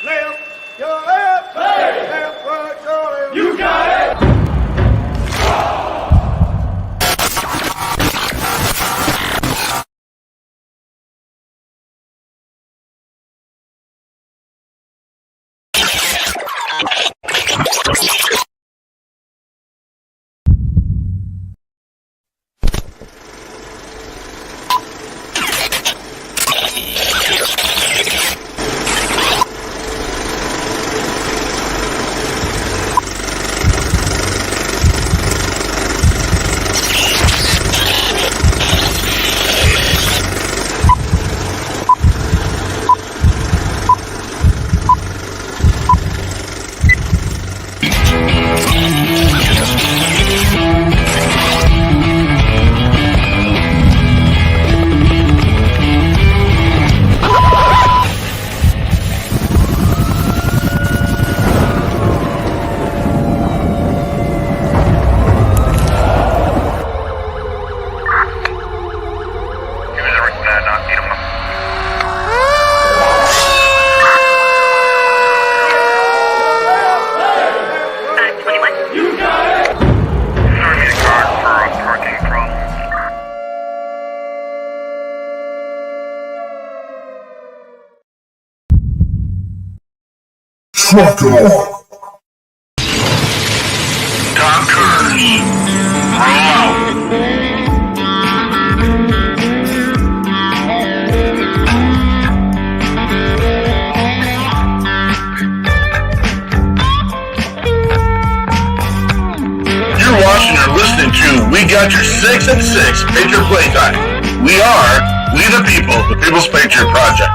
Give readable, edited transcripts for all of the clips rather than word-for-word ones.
Left, your left, hey. Left, right, your left. You got it. Truck it on. Jon Krentz, roll out. You're watching or listening to We Got Your 6 at 6 Patriot Playtime. We the people, the People's Patriot Project.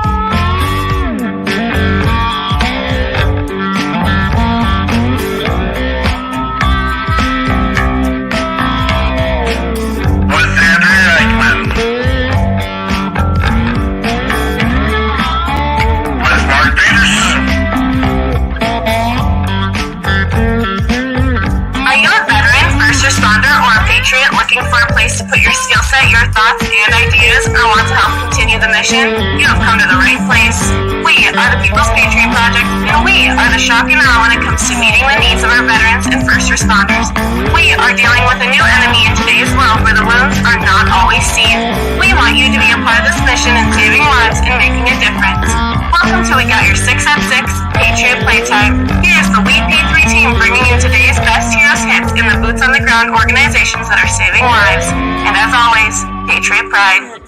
Looking for a place to put your skill set, your thoughts, and ideas, or want to help continue the mission? You have come to the right place. We are the People's Patriot Project, and we are the shock and awe when it comes to meeting the needs of our veterans and first responders. We are dealing with a new enemy in today's world where the wounds are not always seen. We want you to be a part of this mission in saving lives and making a difference. Welcome to We Got Your 6 at 6 Patriot Playtime. Here's the WeP3 Team bringing you today's best heroes hits in the boots on the ground organizations that are saving lives. And as always, Patriot Pride.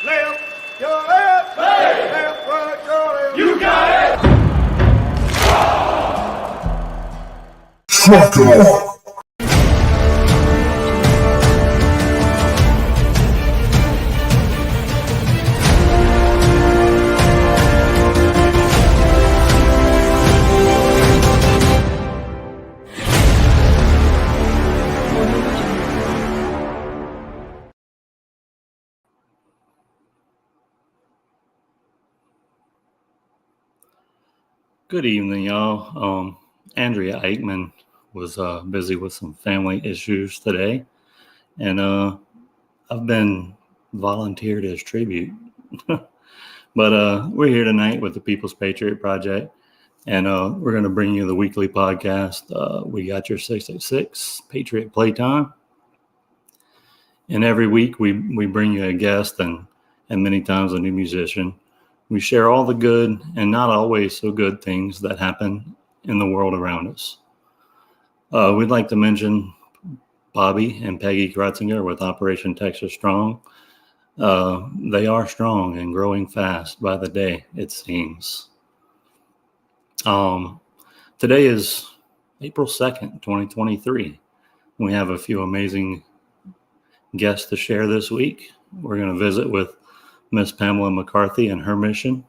Left, your left, hey. Left, right, your left. You got it. Truck it on. Good evening, y'all. Andrea Aikman was busy with some family issues today, and I've been volunteered as tribute. But we're here tonight with the People's Patriot Project, and we're going to bring you the weekly podcast. We got your 6 at 6 Patriot Playtime, and every week we bring you a guest and many times a new musician. We share all the good and not always so good things that happen in the world around us. We'd like to mention Bobby and Peggy Kratzinger with Operation Texas Strong. They are strong and growing fast by the day, it seems. Today is April 2nd, 2023. We have a few amazing guests to share this week. We're going to visit with Miss Pamela McCarthy and her mission.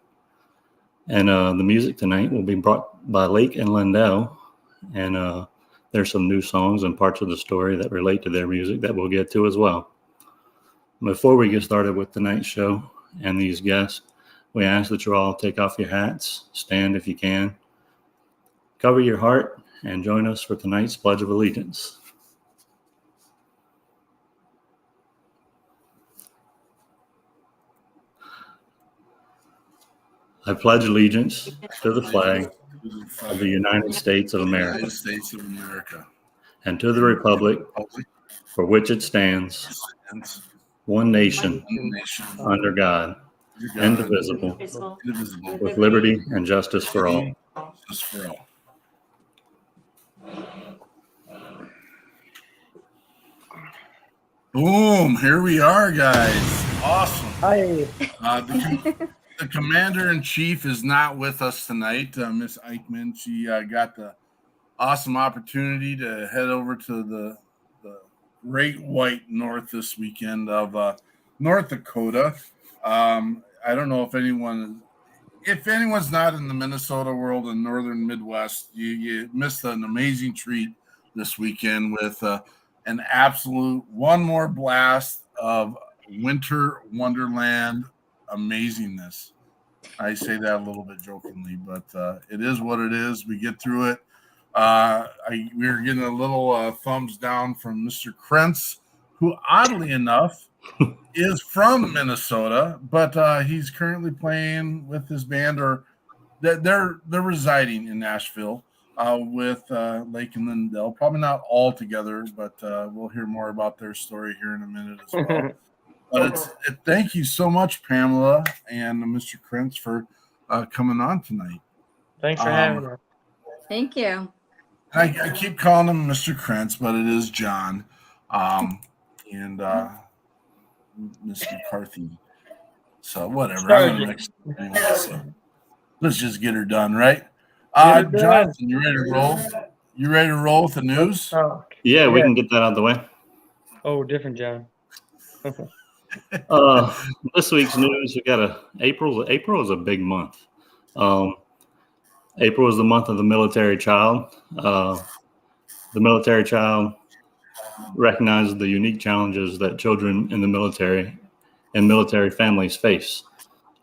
And the music tonight will be brought by Lake and Lyndale. And there's some new songs and parts of the story that relate to their music that we'll get to as well. Before we get started with tonight's show and these guests, we ask that you all take off your hats, stand if you can, cover your heart, and join us for tonight's Pledge of Allegiance. I pledge allegiance to the flag of the United States of America United States of America, and to the republic for which it stands, one nation, under God, indivisible, indivisible, with liberty and justice for all. just for all. Boom! Here we are, guys. Awesome. Hi. The commander-in-chief is not with us tonight, Miss Eichmann. She got the awesome opportunity to head over to the Great White North this weekend of North Dakota. I don't know if anyone's not in the Minnesota world and northern Midwest, you missed an amazing treat this weekend with an absolute one more blast of winter wonderland amazingness. I say that a little bit jokingly, but it is what it is. We get through it. We were getting a little thumbs down from Mr. Krentz, who oddly enough is from Minnesota, but he's currently playing with his band, or they're residing in Nashville with Lake Lyndale. Probably not all together, but we'll hear more about their story here in a minute as well. But thank you so much, Pamela and Mr. Krentz, for coming on tonight. Thanks for having us. Thank you. I keep calling him Mr. Krentz, but it is John and Miss McCarthy. So whatever. Let's just get her done, right? Jonathan, you ready to roll? You ready to roll with the news? Yeah, we can get that out of the way. Oh, different John. This week's news, we got April is a big month. April is the month of the military child. The military child recognizes the unique challenges that children in the military and military families face.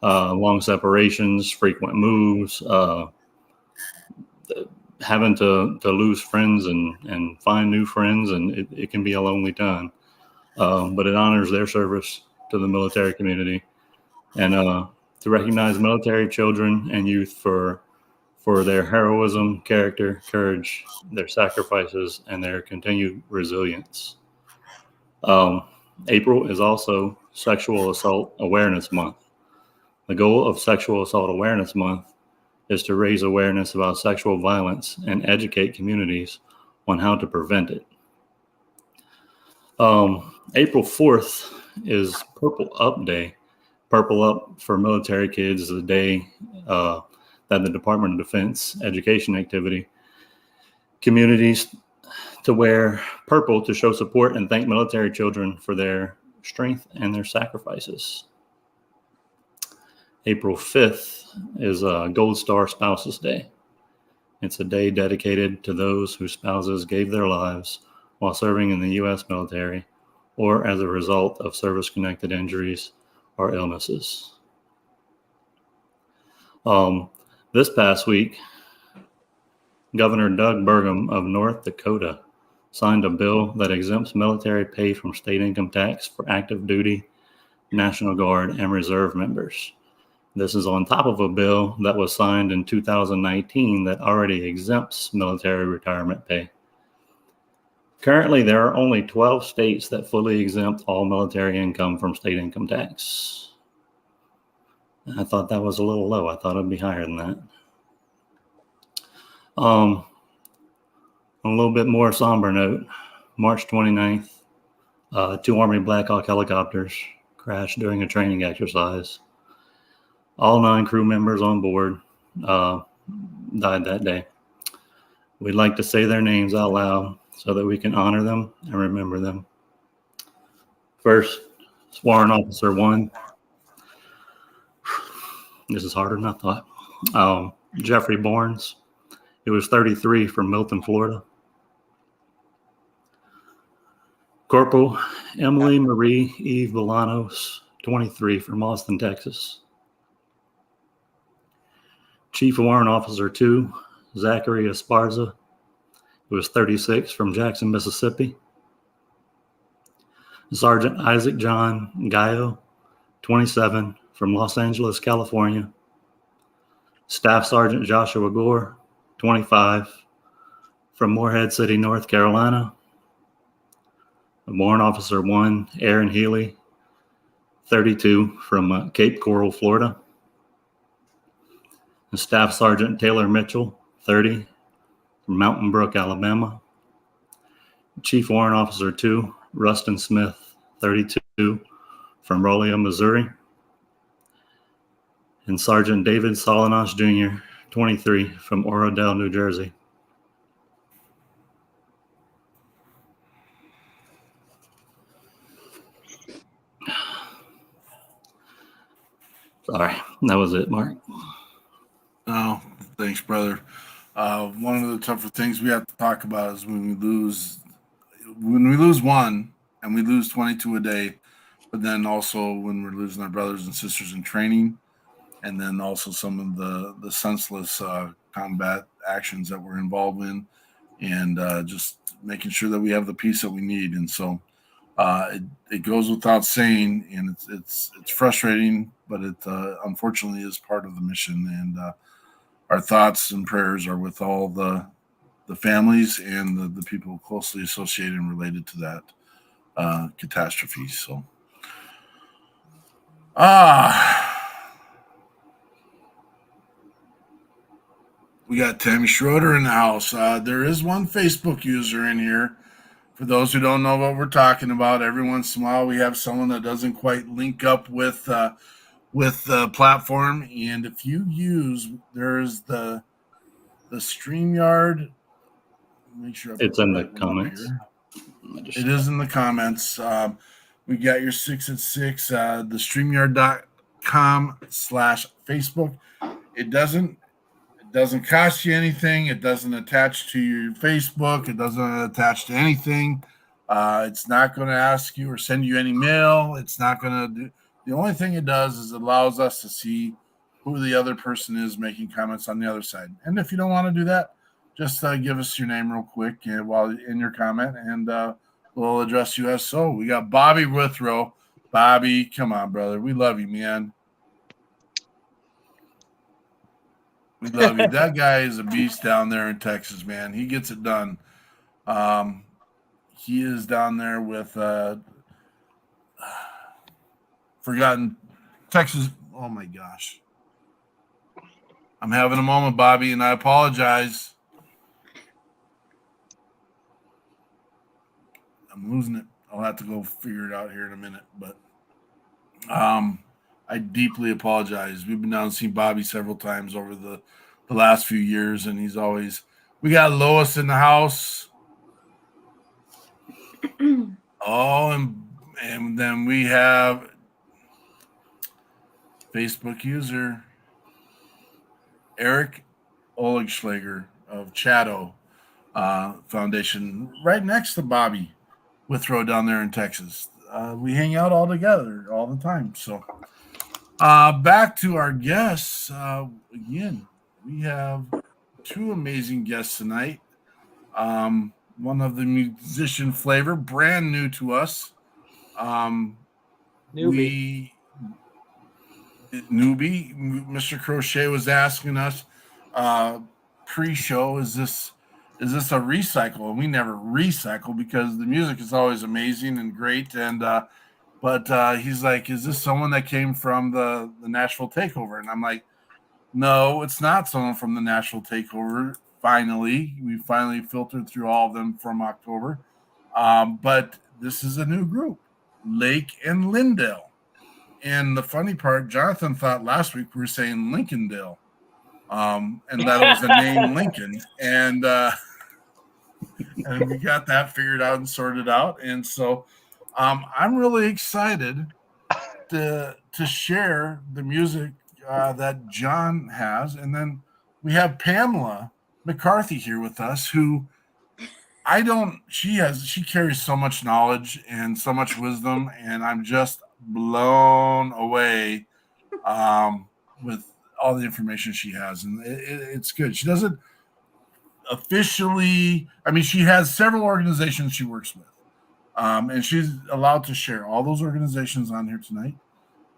Long separations, frequent moves, having to lose friends and find new friends, and it can be a lonely time. But it honors their service to the military community, and to recognize military children and youth for their heroism, character, courage, their sacrifices, and their continued resilience. April is also Sexual Assault Awareness Month. The goal of Sexual Assault Awareness Month is to raise awareness about sexual violence and educate communities on how to prevent it. April 4th is Purple Up Day. Purple Up for military kids is a day that the Department of Defense education activity communities to wear purple to show support and thank military children for their strength and their sacrifices. April 5th is Gold Star Spouses Day. It's a day dedicated to those whose spouses gave their lives while serving in the U.S. military or as a result of service-connected injuries or illnesses. This past week, Governor Doug Burgum of North Dakota signed a bill that exempts military pay from state income tax for active duty, National Guard, and reserve members. This is on top of a bill that was signed in 2019 that already exempts military retirement pay. Currently, there are only 12 states that fully exempt all military income from state income tax. I thought that was a little low. I thought it'd be higher than that. On a little bit more somber note, March 29th, 2 Army Black Hawk helicopters crashed during a training exercise. All 9 crew members on board died that day. We'd like to say their names out loud so that we can honor them and remember them. First, Sworn Officer 1. This is harder than I thought. Jeffrey Barnes. He was 33 from Milton, Florida. Corporal Emily Marie Eve Bolanos, 23 from Austin, Texas. Chief Warrant Officer 2, Zachary Esparza, who was 36 from Jackson, Mississippi. Sergeant Isaac John Gallo, 27 from Los Angeles, California. Staff Sergeant Joshua Gore, 25, from Morehead City, North Carolina. Warrant Officer 1, Aaron Healy, 32, from Cape Coral, Florida. And Staff Sergeant Taylor Mitchell, 30, from Mountain Brook, Alabama. Chief Warrant Officer 2, Rustin Smith, 32, from Rolia, Missouri. And Sergeant David Solinas Jr., 23, from Oradell, New Jersey. Sorry, that was it, Mark. Oh, thanks, brother. One of the tougher things we have to talk about is when we lose one and we lose 22 a day, but then also when we're losing our brothers and sisters in training, and then also some of the senseless combat actions that we're involved in, and just making sure that we have the peace that we need. And so it goes without saying, and it's frustrating, but it unfortunately is part of the mission. And our thoughts and prayers are with all the families and the people closely associated and related to that catastrophe. So, we got Tammy Schroeder in the house. There is one Facebook user in here. For those who don't know what we're talking about, every once in a while we have someone that doesn't quite link up with the platform. And if you use, there's the StreamYard. Make sure it's in the comments. It is in the comments. We got your 6 at 6, the StreamYard.com/Facebook. It doesn't cost you anything. It doesn't attach to your Facebook. It doesn't attach to anything. It's not going to ask you or send you any mail. It's not going to do. The only thing it does is it allows us to see who the other person is making comments on the other side. And if you don't want to do that, just give us your name real quick while in your comment, and we'll address you as so. We got Bobby Withrow. Bobby, come on, brother. We love you, man. We love you. That guy is a beast down there in Texas, man. He gets it done. He is down there with forgotten Texas. Oh, my gosh. I'm having a moment, Bobby, and I apologize. I'm losing it. I'll have to go figure it out here in a minute. But I deeply apologize. We've been down and seen Bobby several times over the last few years, and he's always – we got Lois in the house. Oh, and then we have Facebook user Eric Oligschlager of Chato Foundation, right next to Bobby Withrow down there in Texas. We hang out all together all the time. So back to our guests. Again, we have two amazing guests tonight. One of the musician flavor, brand new to us. Newbie. Newbie. Mr. Crochet was asking us pre-show, is this a recycle? And we never recycle because the music is always amazing and great. And but he's like, is this someone that came from the Nashville Takeover? And I'm like, no, it's not someone from the Nashville Takeover. We finally filtered through all of them from October. But this is a new group, Lake and Lyndale. And the funny part, Jonathan thought last week we were saying Lincolndale, and that it was the name Lincoln. And we got that figured out and sorted out. And so I'm really excited to share the music that Jon has. And then we have Pamela McCarthy here with us, who she carries so much knowledge and so much wisdom, and I'm just blown away with all the information she has. And it's good. She doesn't officially, she has several organizations she works with, and she's allowed to share all those organizations on here tonight.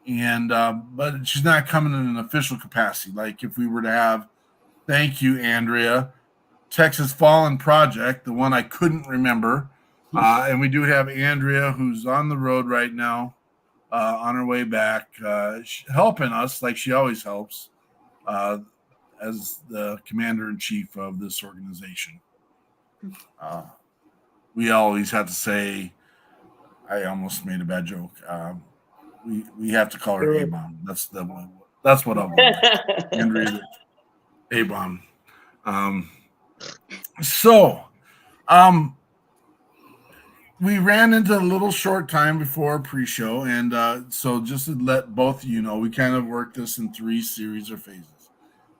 and but she's not coming in an official capacity. Like if we were to have, thank you, Andrea, Texas Fallen Project, the one I couldn't remember, and we do have Andrea who's on the road right now, on her way back, helping us like she always helps, as the commander-in-chief of this organization. We always have to say, I almost made a bad joke. We have to call her A-Bomb. That's what I'll go with. Andrea A-Bomb. We ran into a little short time before pre-show, and so just to let both of you know, we kind of work this in 3 series or phases.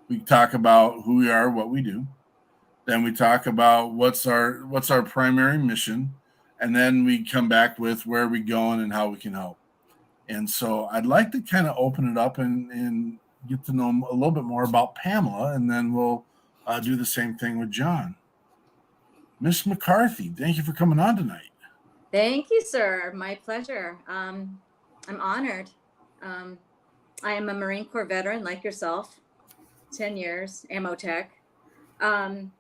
We talk about who we are, what we do. Then we talk about what's our primary mission, and then we come back with where we're going and how we can help. And so I'd like to kind of open it up and get to know a little bit more about Pamela, and then we'll do the same thing with Jon. Miss McCarthy, thank you for coming on tonight. Thank you, sir. My pleasure. I'm honored. I am a Marine Corps veteran like yourself, 10 years, ammo tech. And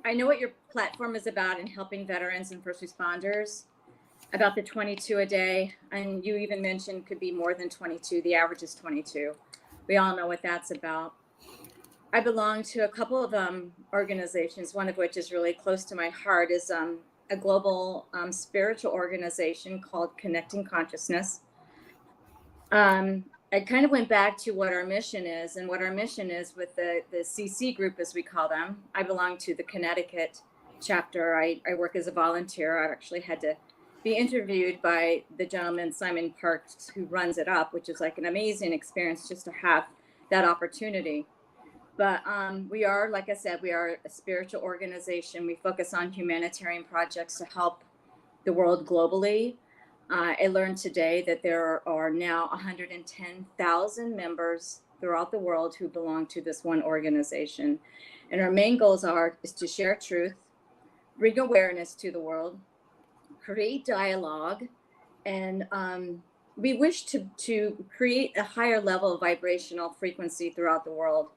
I know what your platform is about in helping veterans and first responders, about the 22 a day. And you even mentioned could be more than 22. The average is 22. We all know what that's about. I belong to a couple of organizations, one of which is really close to my heart, is a global spiritual organization called Connecting Consciousness. I kind of went back to what our mission is, and what our mission is with the CC group, as we call them. I belong to the Connecticut chapter. I work as a volunteer. I actually had to be interviewed by the gentleman, Simon Parks, who runs it up, which is like an amazing experience just to have that opportunity. But we are, like I said, we are a spiritual organization. We focus on humanitarian projects to help the world globally. I learned today that there are now 110,000 members throughout the world who belong to this one organization. And our main goals is to share truth, bring awareness to the world, create dialogue, and we wish to create a higher level of vibrational frequency throughout the world.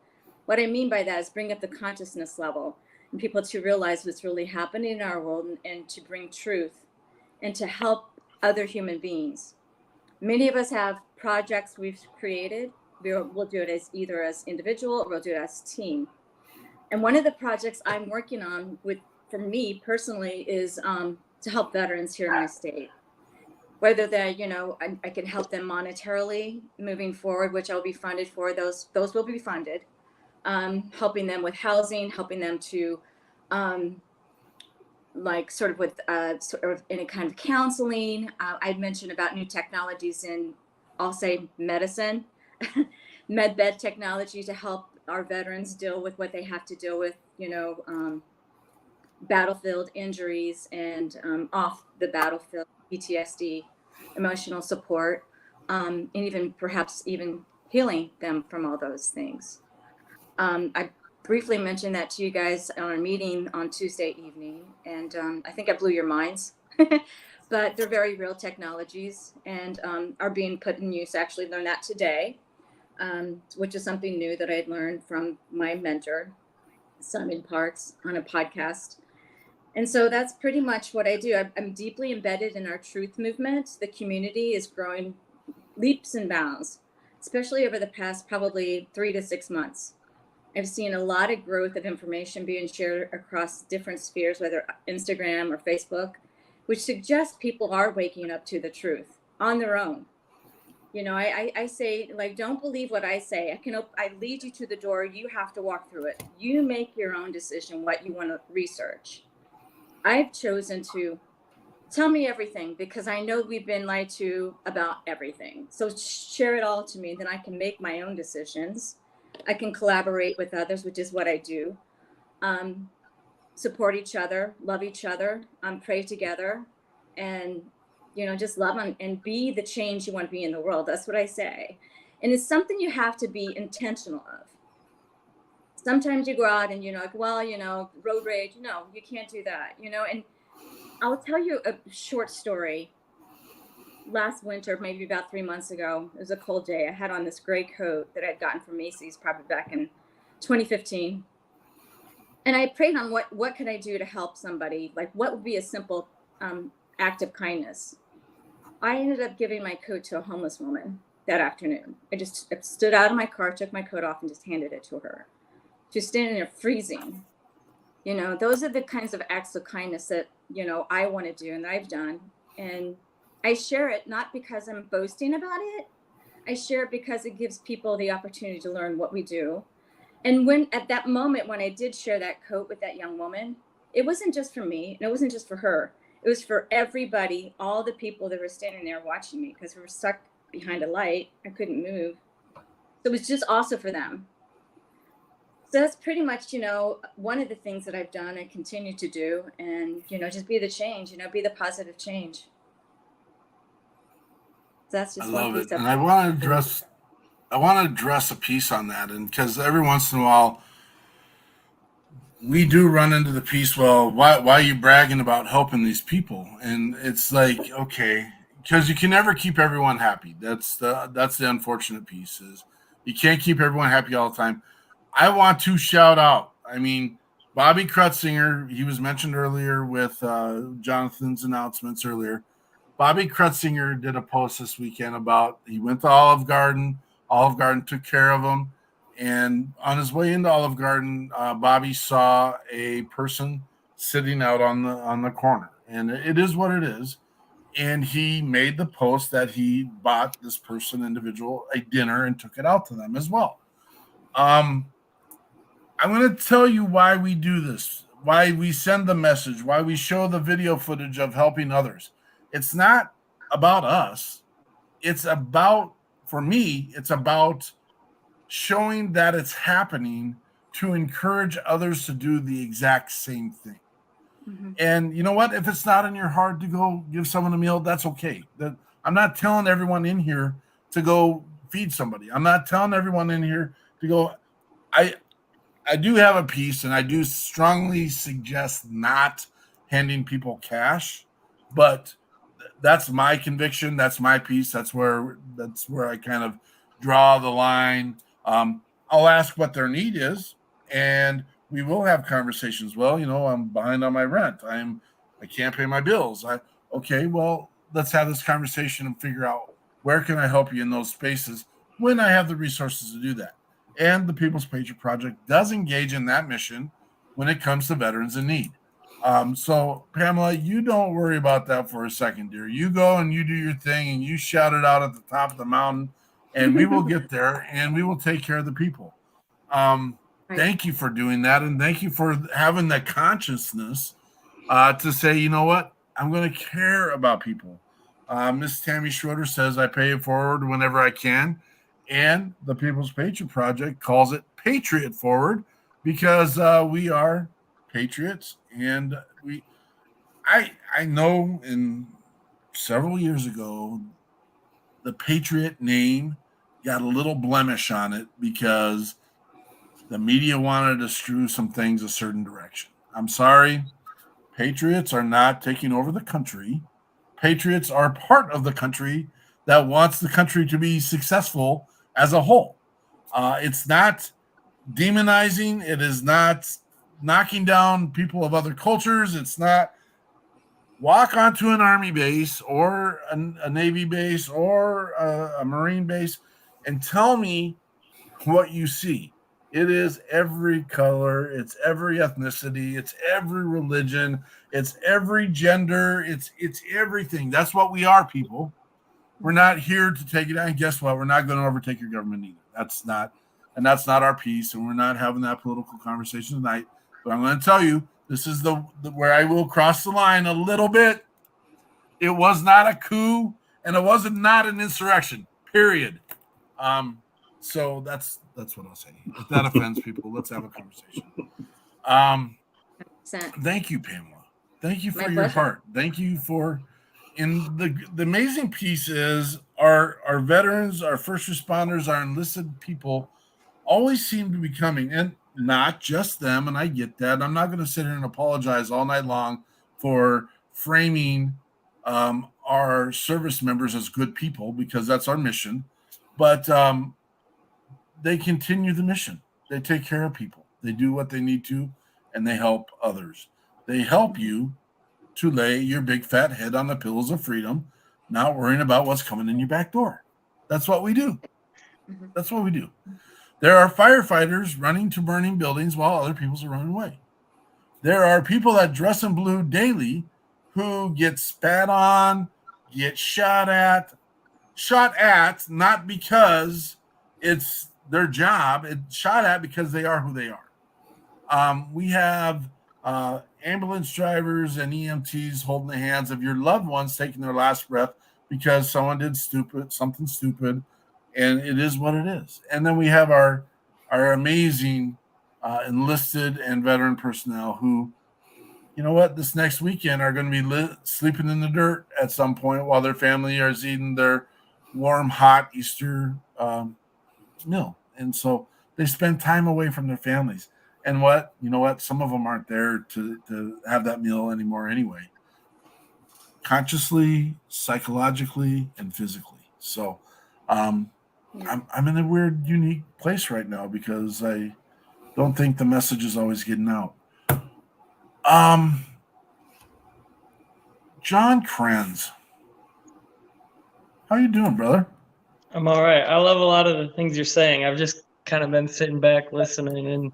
What I mean by that is bring up the consciousness level and people to realize what's really happening in our world, and to bring truth and to help other human beings. Many of us have projects we've created. We'll do it as either as individual or we'll do it as team. And one of the projects I'm working on for me personally is to help veterans here in my state. Whether they're, I can help them monetarily moving forward, which I'll be funded for. Those will be funded. Helping them with housing, helping them to sort of any kind of counseling. I mentioned about new technologies in, I'll say, medicine, med technology to help our veterans deal with what they have to deal with, battlefield injuries and off the battlefield, PTSD, emotional support, and even perhaps even healing them from all those things. I briefly mentioned that to you guys on our meeting on Tuesday evening, and I think I blew your minds, but they're very real technologies and are being put in use. I actually learned that today, which is something new that I had learned from my mentor, Simon Parks, on a podcast. And so that's pretty much what I do. I'm deeply embedded in our truth movement. The community is growing leaps and bounds, especially over the past probably 3 to 6 months. I've seen a lot of growth of information being shared across different spheres, whether Instagram or Facebook, which suggests people are waking up to the truth on their own. I say, don't believe what I say. I lead you to the door. You have to walk through it. You make your own decision what you want to research. I've chosen to tell me everything because I know we've been lied to about everything. So share it all to me, then I can make my own decisions. I can collaborate with others, which is what I do. Support each other, love each other, pray together, and just love and be the change you want to be in the world. That's what I say. And it's something you have to be intentional of. Sometimes you go out and road rage. No, you can't do that. And I'll tell you a short story. last winter, maybe about 3 months ago. It was a cold day. I had on this gray coat that I'd gotten from Macy's probably back in 2015. And I prayed on what could I do to help somebody? Like, what would be a simple act of kindness? I ended up giving my coat to a homeless woman that afternoon. I just stood out of my car, took my coat off, and just handed it to her. She was standing there freezing. You know, those are the kinds of acts of kindness that, you know, I want to do and that I've done. And I share it not because I'm boasting about it. I share it because it gives people the opportunity to learn what we do. And when at that moment, when I did share that coat with that young woman, it wasn't just for me and it wasn't just for her. It was for everybody, all the people that were standing there watching me because we were stuck behind a light. I couldn't move. So it was just also for them. So that's pretty much, you know, one of the things that I've done and continue to do, and, you know, just be the change, you know, be the positive change. So that's just I one love piece it. of And I want to address a piece on that. And because every once in a while, we do run into the piece, well, why are you bragging about helping these people? And it's like, okay, because you can never keep everyone happy. That's the unfortunate piece is you can't keep everyone happy all the time. I want to shout out. I mean, Bobby Krutzinger, he was mentioned earlier with Jonathan's announcements earlier. Bobby Krutzinger did a post this weekend about he went to Olive Garden. Olive Garden took care of him. And on his way into Olive Garden, Bobby saw a person sitting out on the corner. And it is what it is. And he made the post that he bought this individual a dinner and took it out to them as well. I'm going to tell you why we do this, why we send the message, why we show the video footage of helping others. It's not about us. It's about, for me, it's about showing that it's happening to encourage others to do the exact same thing. Mm-hmm. And you know what? If it's not in your heart to go give someone a meal, that's okay. I'm not telling everyone in here to go feed somebody. I'm not telling everyone in here to go. I do have a piece, and I do strongly suggest not handing people cash, but that's my conviction. That's my piece. That's where I kind of draw the line. I'll ask what their need is, and we will have conversations. Well, you know, I'm behind on my rent. I can't pay my bills. Okay, well, let's have this conversation and figure out where can I help you in those spaces when I have the resources to do that. And the People's Patriot Project does engage in that mission when it comes to veterans in need. So, Pamela, you don't worry about that for a second, dear. You go and you do your thing and you shout it out at the top of the mountain, and we will get there and we will take care of the people. Thank you for doing that, and thank you for having the consciousness to say, you know what, I'm going to care about people. Miss Tammy Schroeder says, I pay it forward whenever I can. And the People's Patriot Project calls it Patriot Forward because we are patriots. And I know in several years ago, the Patriot name got a little blemish on it because the media wanted to strew some things a certain direction. I'm sorry. Patriots are not taking over the country. Patriots are part of the country that wants the country to be successful as a whole. It's not demonizing. It is not knocking down people of other cultures. It's not walk onto an Army base or a Navy base or a Marine base and tell me what you see. It is every color. It's every ethnicity. It's every religion. It's every gender. It's everything. That's what we are, people. We're not here to take it out. And guess what? We're not going to overtake your government either. That's not our piece. And we're not having that political conversation tonight. But I'm going to tell you, this is the where I will cross the line a little bit. It was not a coup, and it wasn't not an insurrection. Period. So that's what I'll say. If that offends people, let's have a conversation. Thank you, Pamela. Thank you for your heart. Thank you for. And the amazing piece is our veterans, our first responders, our enlisted people always seem to be coming, and not just them. And I get that. I'm not going to sit here and apologize all night long for framing our our service members as good people because that's our mission, but they continue the mission. They take care of people. They do what they need to, and they help others. They help you to lay your big fat head on the pillows of freedom, not worrying about what's coming in your back door. That's what we do. That's what we do. There are firefighters running to burning buildings while other people are running away. There are people that dress in blue daily who get spat on, get shot at, not because it's their job, it's shot at because they are who they are. We have ambulance drivers and EMTs holding the hands of your loved ones taking their last breath because someone did something stupid, and it is what it is. And then we have our amazing enlisted and veteran personnel who, you know what, this next weekend are going to be sleeping in the dirt at some point while their family is eating their warm, hot Easter meal. And so they spend time away from their families. And you know what? Some of them aren't there to have that meal anymore anyway. Consciously, psychologically, and physically. So I'm in a weird, unique place right now because I don't think the message is always getting out. Jon Krentz, how you doing, brother? I'm all right. I love a lot of the things you're saying. I've just kind of been sitting back listening, and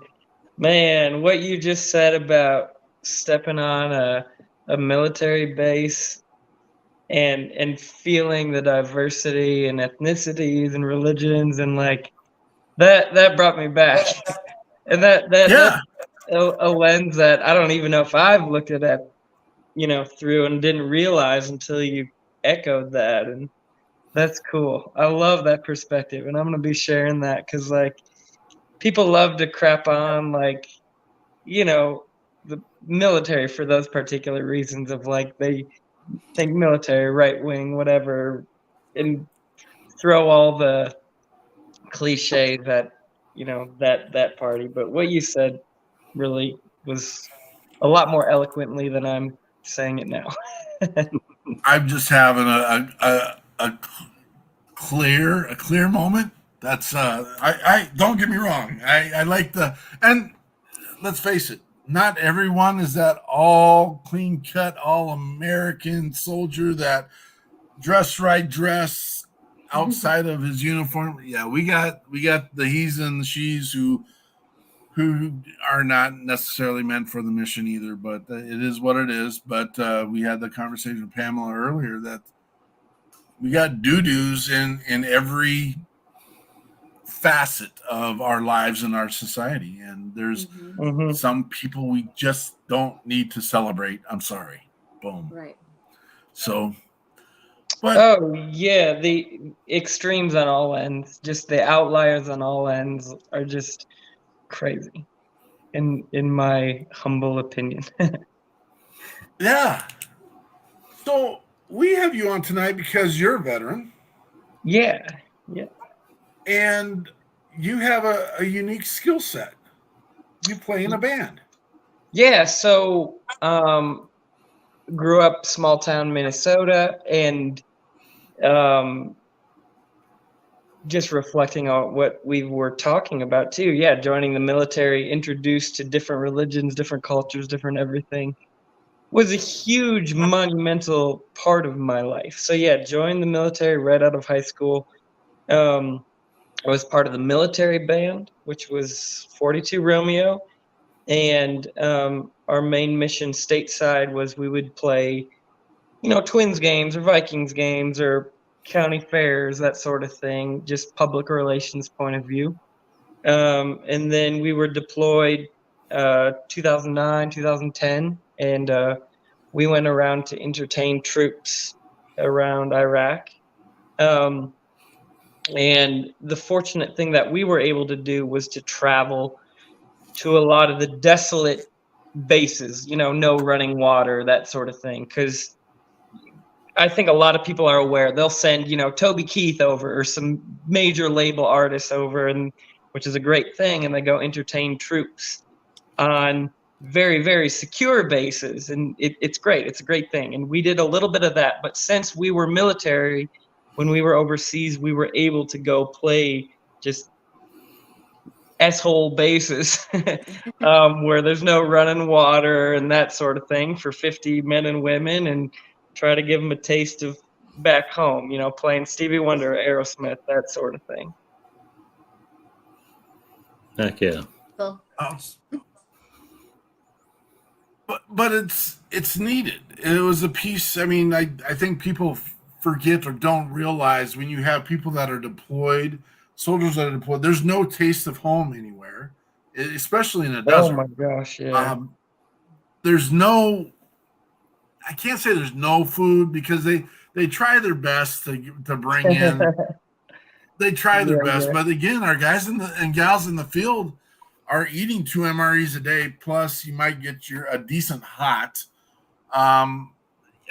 man, what you just said about stepping on a military base and feeling the diversity and ethnicities and religions and like that brought me back. And that's a lens that I don't even know if I've looked at that, through and didn't realize until you echoed that. And that's cool. I love that perspective. And I'm going to be sharing that because, like, people love to crap on, like, the military for those particular reasons of, like, they think military, right wing, whatever, and throw all the cliches that, that party. But what you said really was a lot more eloquently than I'm saying it now. I'm just having a clear moment. That's I don't get me wrong. I like and let's face it, not everyone is that all clean cut, all American soldier that dress outside of his uniform. Yeah, we got the he's and the she's who are not necessarily meant for the mission either, but it is what it is. But we had the conversation with Pamela earlier that we got doo-doos in every facet of our lives and our society. And there's some people we just don't need to celebrate. I'm sorry. Boom. Right. So, but the extremes on all ends, just the outliers on all ends are just crazy in my humble opinion. Yeah. So we have you on tonight because you're a veteran. Yeah. And you have a unique skill set. You play in a band. Yeah, so grew up small town Minnesota, and just reflecting on what we were talking about too. Yeah, joining the military, introduced to different religions, different cultures, different everything, was a huge monumental part of my life. So yeah, joined the military right out of high school. I was part of the military band, which was 42 Romeo. And our main mission stateside was we would play, Twins games or Vikings games or county fairs, that sort of thing, just public relations point of view. And then we were deployed 2009, 2010, and we went around to entertain troops around Iraq. And the fortunate thing that we were able to do was to travel to a lot of the desolate bases, no running water, that sort of thing. Because I think a lot of people are aware they'll send, Toby Keith over or some major label artists over, and which is a great thing, and they go entertain troops on very, very secure bases, and it's great. It's a great thing, and we did a little bit of that. But since we were military, when we were overseas, we were able to go play just S-hole bases where there's no running water and that sort of thing for 50 men and women, and try to give them a taste of back home, you know, playing Stevie Wonder, Aerosmith, that sort of thing. Heck yeah. Cool. But it's needed. It was a piece. I mean, I think people forget or don't realize when you have people that are deployed, soldiers that are deployed, there's no taste of home anywhere, especially in the desert. Oh my gosh, yeah. There's no, I can't say there's no food, because they try their best to bring in. They try their best, but again, our guys and gals in the field are eating 2 MREs a day. Plus, you might get a decent hot. I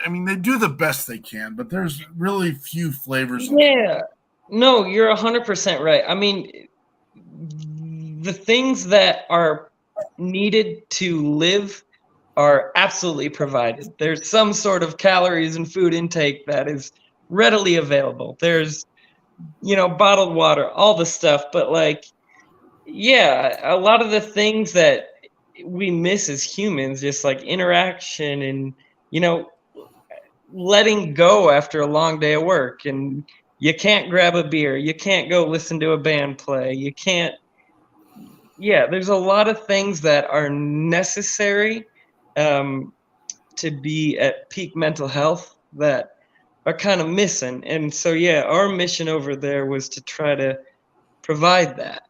mean, they do the best they can, but there's really few flavors. Yeah, no, you're 100% right. I mean, the things that are needed to live are absolutely provided. There's some sort of calories and food intake that is readily available. There's, you know, bottled water, all the stuff, but like, yeah, a lot of the things that we miss as humans, just like interaction and, you know, letting go after a long day of work. And you can't grab a beer. You can't go listen to a band play. You can't. Yeah, there's a lot of things that are necessary to be at peak mental health that are kind of missing. And so, yeah, our mission over there was to try to provide that.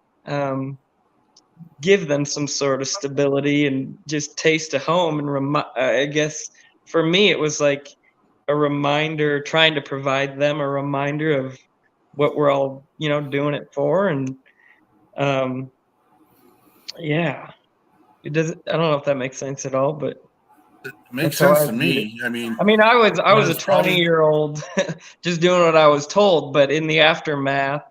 Give them some sort of stability and just taste of home. And I guess for me, it was like a reminder, trying to provide them a reminder of what we're all, you know, doing it for. And yeah, I don't know if that makes sense at all, but it makes sense to me. I mean, I was a 20-year-old just doing what I was told, but in the aftermath,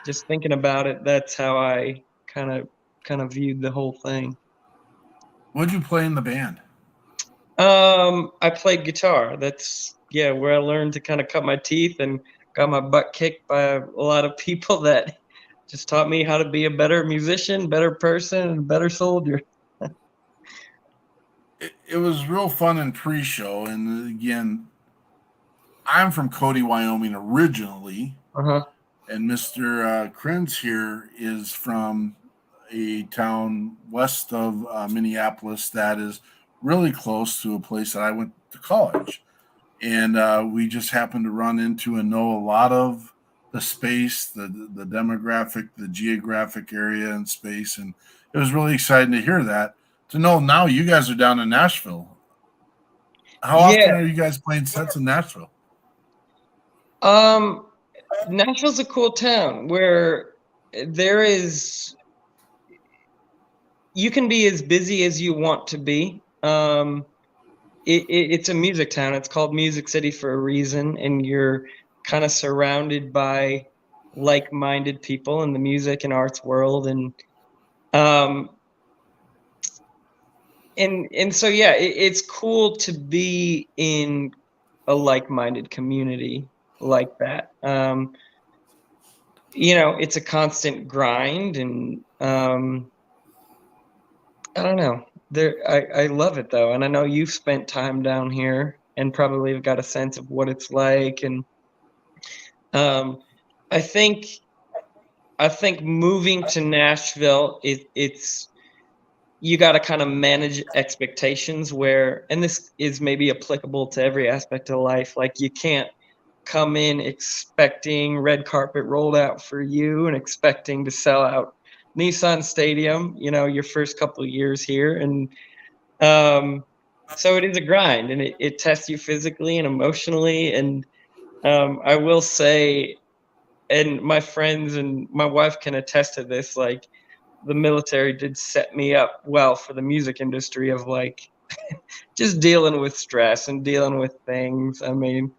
just thinking about it, that's how I kind of viewed the whole thing. What did you play in the band? I played guitar. That's where I learned to kind of cut my teeth and got my butt kicked by a lot of people that just taught me how to be a better musician, better person, and a better soldier. It was real fun in pre-show, and again, I'm from Cody, Wyoming originally, and Mr. Krentz here is from a town west of Minneapolis that is really close to a place that I went to college. And we just happened to run into and know a lot of the space, the demographic, the geographic area and space. And it was really exciting to hear that, to know now you guys are down in Nashville. How often are you guys playing sets in Nashville? Nashville's a cool town where there is, you can be as busy as you want to be. It's a music town. It's called Music City for a reason, and you're kind of surrounded by like-minded people in the music and arts world, and so yeah, it's cool to be in a like-minded community like that. You know, it's a constant grind, and I don't know. I love it though, and I know you've spent time down here and probably have got a sense of what it's like. And I think moving to Nashville, it's you got to kind of manage expectations where, and this is maybe applicable to every aspect of life. Like, you can't come in expecting red carpet rolled out for you and expecting to sell out Nissan Stadium, you know, your first couple of years here. And so it is a grind, and it tests you physically and emotionally. And I will say, and my friends and my wife can attest to this, like, the military did set me up well for the music industry of like just dealing with stress and dealing with things. I mean,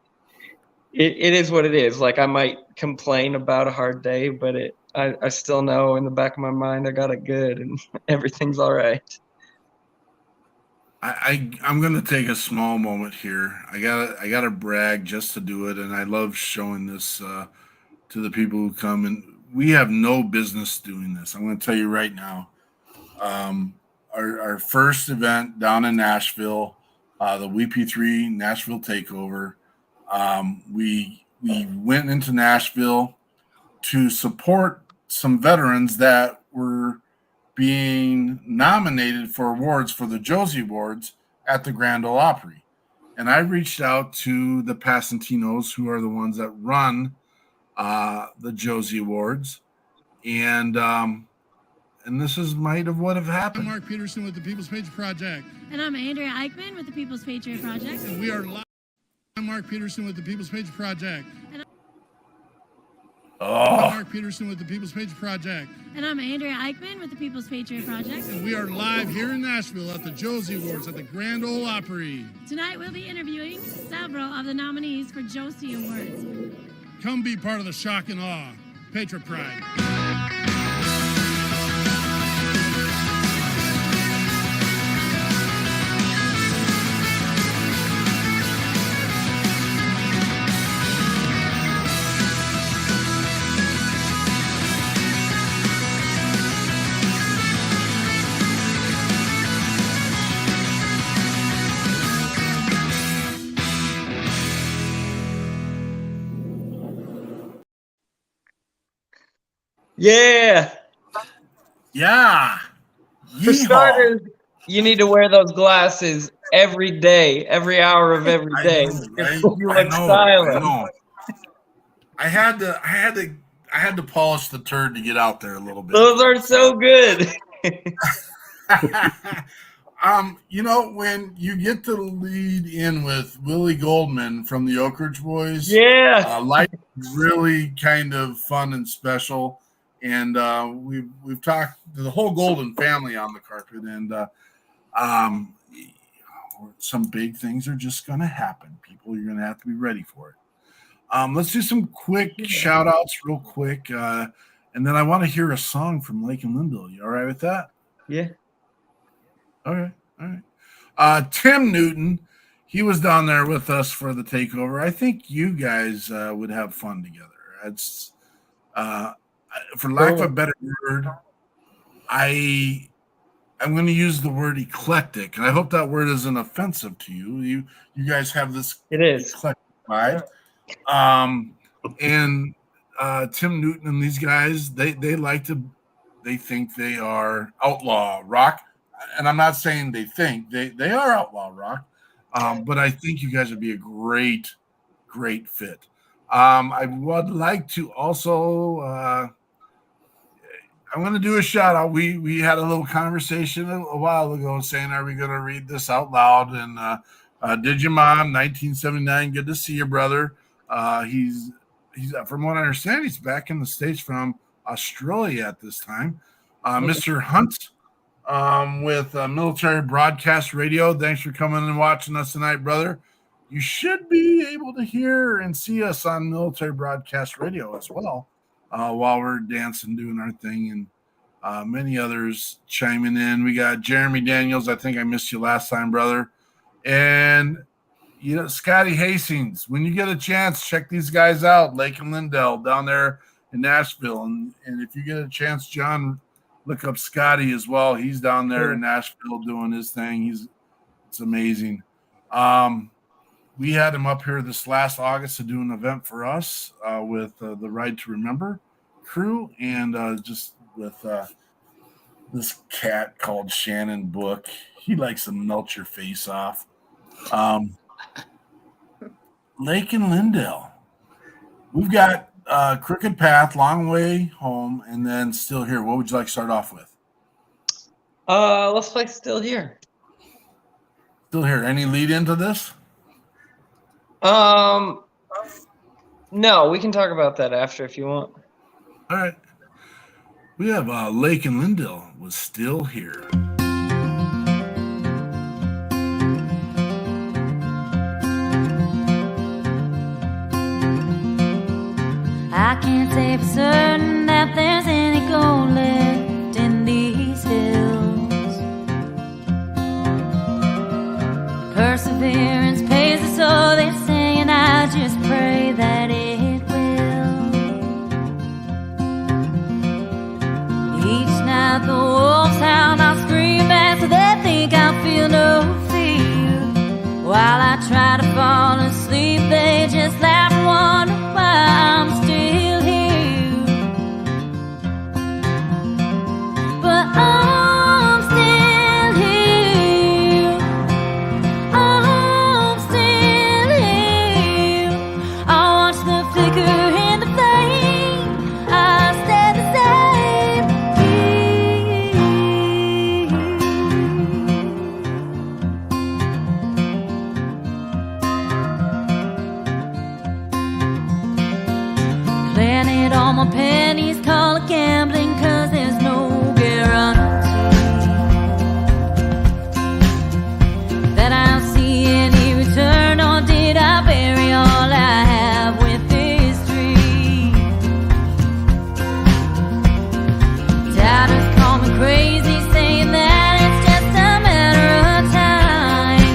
it is what it is. Like, I might complain about a hard day, but I still know in the back of my mind I got it good and everything's all right. I'm going to take a small moment here. I gotta brag just to do it, and I love showing this to the people who come. And we have no business doing this. I'm going to tell you right now. Our first event down in Nashville, the WeP3 Nashville Takeover. We went into Nashville to support some veterans that were being nominated for awards for the Josie Awards at the Grand Ole Opry. And I reached out to the Passantinos, who are the ones that run the Josie Awards. And this is might of what have happened. I'm Mark Peterson with the People's Patriot Project. And I'm Andrea Eichmann with the People's Patriot Project. And we are live. I'm Mark Peterson with the People's Patriot Project. I'm Mark Peterson with the People's Patriot Project. And I'm Andrea Eichmann with the People's Patriot Project. And we are live here in Nashville at the Josie Awards at the Grand Ole Opry. Tonight we'll be interviewing several of the nominees for Josie Awards. Come be part of the shock and awe. Patriot Pride. Yeah. Yeah. For Yeehaw. starters, you need to wear those glasses every day, every hour of every day. You look stylish. I had to polish the turd to get out there a little bit. Those are so good. When you get to lead in with Willie Goldman from the Oak Ridge Boys, life is really kind of fun and special. And we've talked to the whole Golden family on the carpet, and some big things are just going to happen. People, you're going to have to be ready for it. Let's do some quick shout outs real quick. And then I want to hear a song from Lake and Lyndale. You all right with that? Yeah. Okay. All right. Tim Newton, he was down there with us for the takeover. I think you guys would have fun together. It's for lack of a better word, I'm going to use the word eclectic, and I hope that word isn't offensive to you. You guys have this eclectic vibe. And Tim Newton and these guys, they think they are outlaw rock, and I'm not saying they think they are outlaw rock, but I think you guys would be a great fit. I would like to also. I'm going to do a shout out. We had a little conversation a while ago saying, are we going to read this out loud? And did your mom, 1979, good to see you, brother. He's from what I understand, he's back in the States from Australia at this time. Mr. Hunt with Military Broadcast Radio. Thanks for coming and watching us tonight, brother. You should be able to hear and see us on Military Broadcast Radio as well. While we're dancing, doing our thing, and many others chiming in. We got Jeremy Daniels. I think I missed you last time, brother. And, Scotty Hastings. When you get a chance, check these guys out. Lake and Lyndale down there in Nashville. And if you get a chance, John, look up Scotty as well. He's down there in Nashville doing his thing. It's amazing. We had him up here this last August to do an event for us with the Ride to Remember crew, and just with this cat called Shannon Book. He likes to melt your face off. Lake and Lyndale. We've got Crooked Path, Long Way Home, and then Still Here. What would you like to start off with? Let's play Still Here. Still Here. Any lead into this? No, we can talk about that after if you want. All right. We have Lake and Lyndale was Still Here. I can't say for certain that there's any gold left in these hills. perseverance pays the soul, they say, and I just pray that it will. Each night the wolves howl, I scream back so they think I feel no fear. While I try to fall asleep, they just laugh and wonder why I'm still here. But I'm still here. I'm still here. I watch the flicker in the flame. I stay the same Planted all my pennies, call it gambling, 'cause there's no guarantee that I'll see any return, or did I bury all I have with this dream? Doubters call me crazy, saying that it's just a matter of time.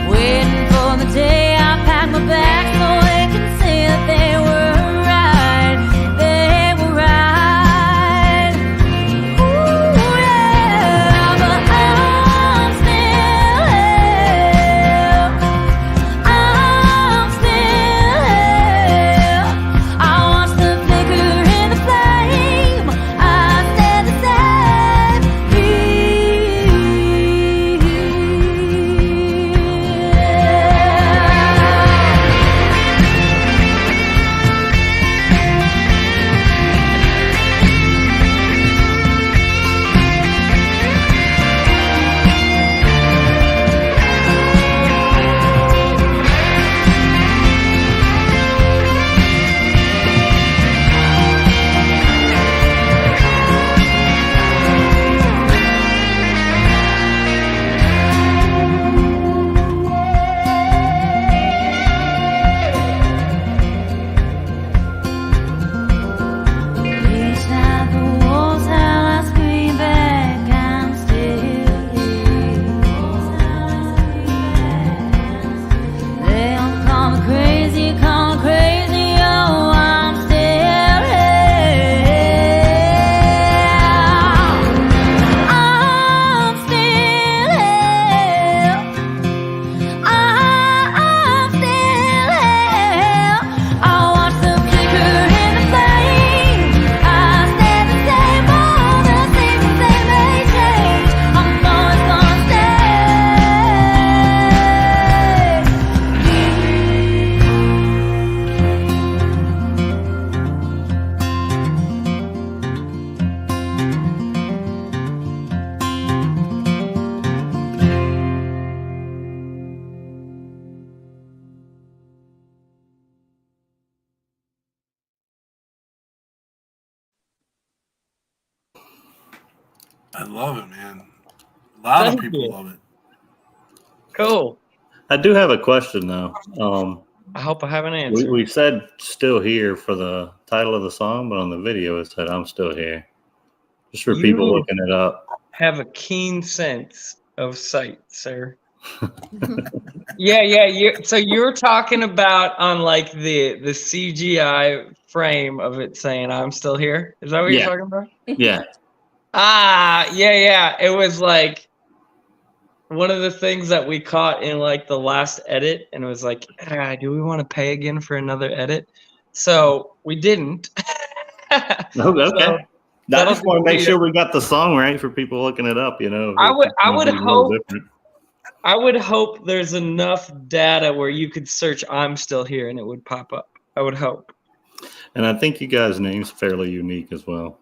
Waiting for the day I pack my bags so they can say that they were right. They were right. Ooh, yeah, but I'm still here. I'm still here. I watch the flicker in the flame. I stay the same Each night the wolves howl, I scream back, I'm still here. They all call me crazy, oh, I'm still here. I'm still here. I'm still here. I watch the flicker in the flame. I stay the same, all the same may change. I'm always gonna I love it, man. A lot of Thank people you. love it. Cool. I do have a question though. I hope I have an answer. We said "still here" for the title of the song, but on the video it said "I'm still here." Just for people You looking it up. have a keen sense of sight, sir. Yeah. So you're talking about on like the CGI frame of it saying "I'm still here." Is that what Yeah. you're talking about? Yeah. Yeah. It was like one of the things that we caught in like the last edit, and it was like, do we want to pay again for another edit? So we didn't. Okay. So I just want to make be sure we got the song right for people looking it up. You know, I would It's gonna be a little hope different. I would hope there's enough data where you could search "I'm still here" and it would pop up. I would hope. And I think you guys' name's fairly unique as well.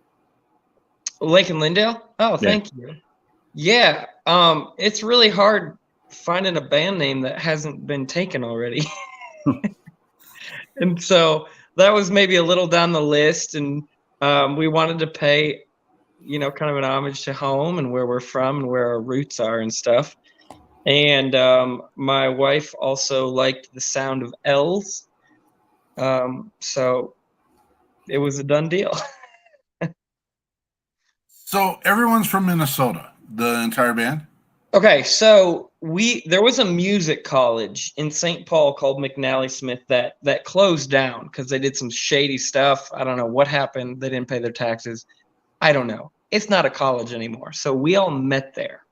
Lake and Lyndale? Oh, Yeah. thank you. Yeah. It's really hard finding a band name that hasn't been taken already. And so that was maybe a little down the list, and we wanted to pay, kind of an homage to home and where we're from and where our roots are and stuff. And my wife also liked the sound of L's. So it was a done deal. So everyone's from Minnesota, the entire band? Okay, so there was a music college in St. Paul called McNally Smith that closed down because they did some shady stuff. I don't know what happened. They didn't pay their taxes. I don't know. It's not a college anymore. So we all met there.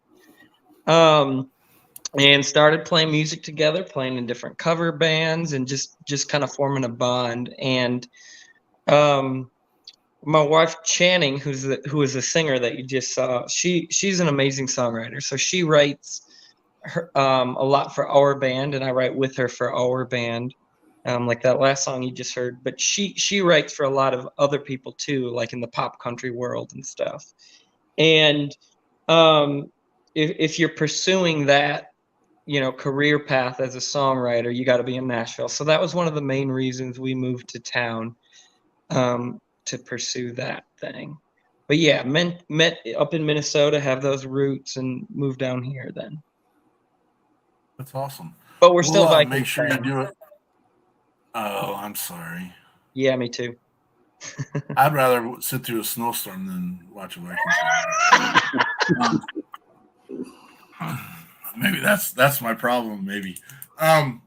And started playing music together, playing in different cover bands, and just kind of forming a bond. And my wife Channing, who is the singer that you just saw, she's an amazing songwriter. So she writes a lot for our band, and I write with her for our band, like that last song you just heard. But she writes for a lot of other people too, like in the pop country world and stuff. And if you're pursuing that, career path as a songwriter, you got to be in Nashville. So that was one of the main reasons we moved to town, to pursue that thing. But yeah, met up in Minnesota, have those roots, and moved down here then. That's awesome. But we're still Vikings make sure fans. you do it. Oh, I'm sorry. Yeah, me too. I'd rather sit through a snowstorm than watch a Vikings game. Maybe that's my problem. Maybe. And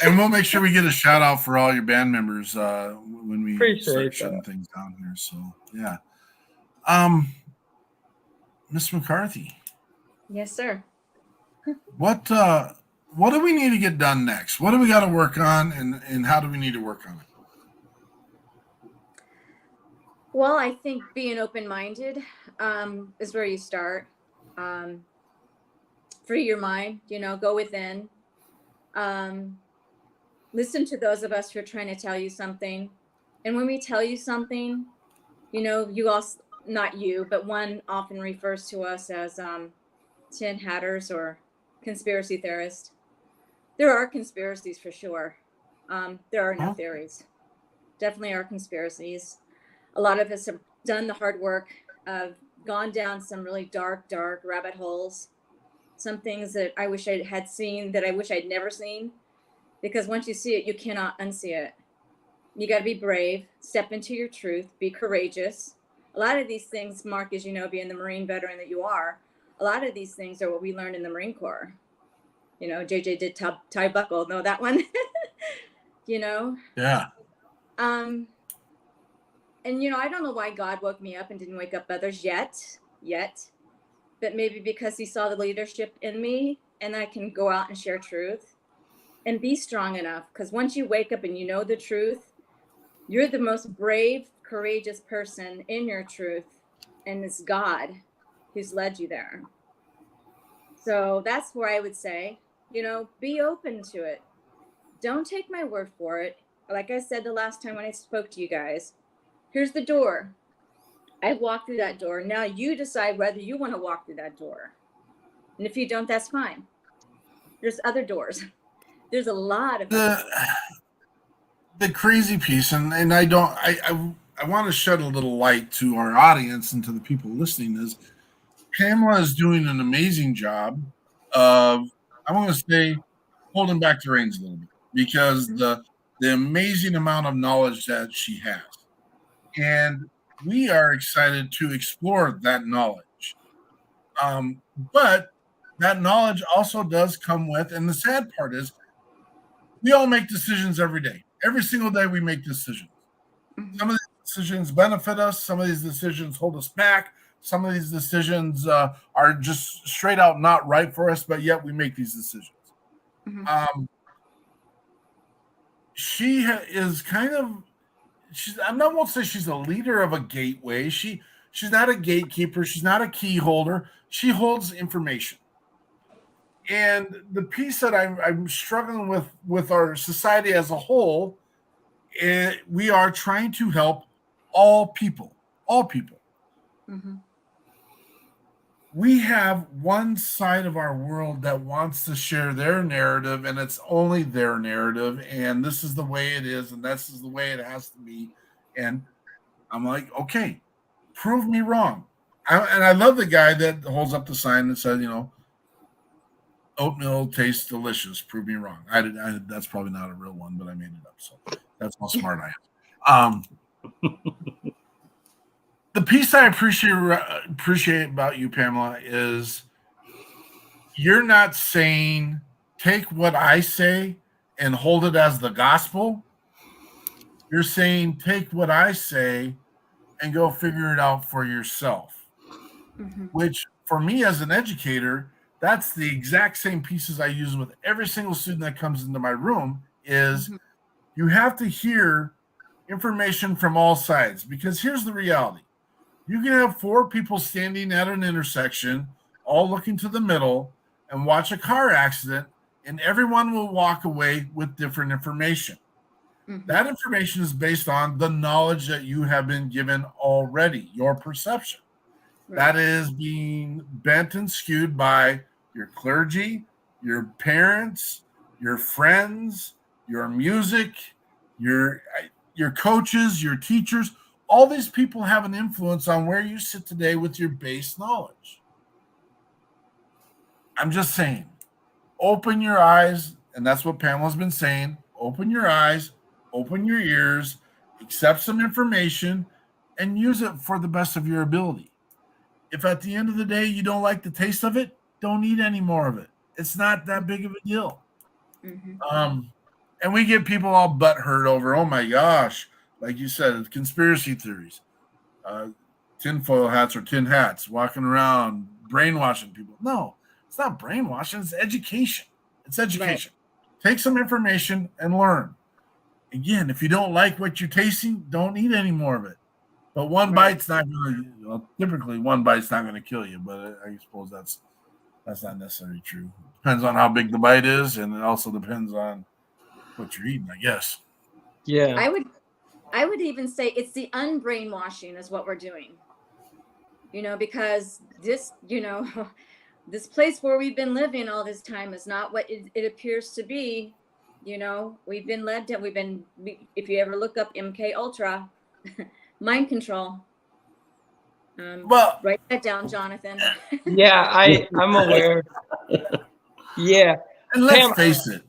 we'll make sure we get a shout out for all your band members when we start shutting things down here. So yeah. Miss McCarthy. Yes, sir. What do we need to get done next? What do we got to work on, and how do we need to work on it? Well, I think being open-minded is where you start. Free your mind, go within. Listen to those of us who are trying to tell you something. And when we tell you something, you also, not you, but one often refers to us as tin hatters or conspiracy theorists. There are conspiracies for sure. There are no theories. Definitely are conspiracies. A lot of us have done the hard work, gone down some really dark rabbit holes. Some things that I wish I had seen that I wish I'd never seen. Because once you see it, you cannot unsee it. You got to be brave, step into your truth, be courageous. A lot of these things, Mark, as you know, being the Marine veteran that you are, a lot of these things are what we learned in the Marine Corps. JJ did tie buckle, know that one? Yeah. And, I don't know why God woke me up and didn't wake up others yet, but maybe because he saw the leadership in me and I can go out and share truth and be strong enough. Because once you wake up and you know the truth, you're the most brave, courageous person in your truth. And it's God who's led you there. So that's where I would say, be open to it. Don't take my word for it. Like I said the last time when I spoke to you guys, here's the door. I walked through that door. Now you decide whether you want to walk through that door. And if you don't, that's fine. There's other doors. There's a lot of the crazy piece, and I want to shed a little light to our audience and to the people listening, is Pamela is doing an amazing job of, I want to say, holding back the reins a little bit, because the amazing amount of knowledge that she has. And we are excited to explore that knowledge. But that knowledge also does come with, and the sad part is, we all make decisions every day. Every single day we make decisions. Some of these decisions benefit us. Some of these decisions hold us back. Some of these decisions are just straight out not right for us, but yet we make these decisions. Mm-hmm. She is kind of, I won't say she's a leader of a gateway. She's not a gatekeeper. She's not a key holder. She holds information. And the piece that I'm struggling with our society as a whole, we are trying to help all people. Mm-hmm. We have one side of our world that wants to share their narrative, and it's only their narrative, and this is the way it is, and this is the way it has to be. And I'm like, okay, prove me wrong. I love the guy that holds up the sign that says, oatmeal tastes delicious. Prove me wrong. That's probably not a real one, but I made it up. So that's how smart I am. The piece I appreciate about you, Pamela, is you're not saying take what I say and hold it as the gospel. You're saying take what I say and go figure it out for yourself. Mm-hmm. Which for me as an educator, that's the exact same pieces I use with every single student that comes into my room is Mm-hmm. you have to hear information from all sides, because here's the reality. You can have 4 people standing at an intersection, all looking to the middle, and watch a car accident, and everyone will walk away with different information. Mm-hmm. That information is based on the knowledge that you have been given already, your perception. Right. That is being bent and skewed by your clergy, your parents, your friends, your music, your coaches, your teachers. All these people have an influence on where you sit today with your base knowledge. I'm just saying, open your eyes, and that's what Pamela's been saying. Open your eyes, open your ears, accept some information, and use it for the best of your ability. If at the end of the day you don't like the taste of it, don't eat any more of it. It's not that big of a deal. Mm-hmm. And we get people all butthurt over, oh my gosh, like you said, conspiracy theories, tinfoil hats or tin hats, walking around brainwashing people. No, it's not brainwashing. It's education. It's education. Right. Take some information and learn. Again, if you don't like what you're tasting, don't eat any more of it. But one bite's not going to. Typically, one bite's not going to kill you. But I suppose that's not necessarily true. Depends on how big the bite is, and it also depends on what you're eating, I guess. Yeah. I would even say it's the unbrainwashing is what we're doing. Because this, this place where we've been living all this time is not what it appears to be. We've been led to. If you ever look up MK Ultra. Mind control. Well, write that down, Jonathan. Yeah, I'm aware. Yeah. And let's face it.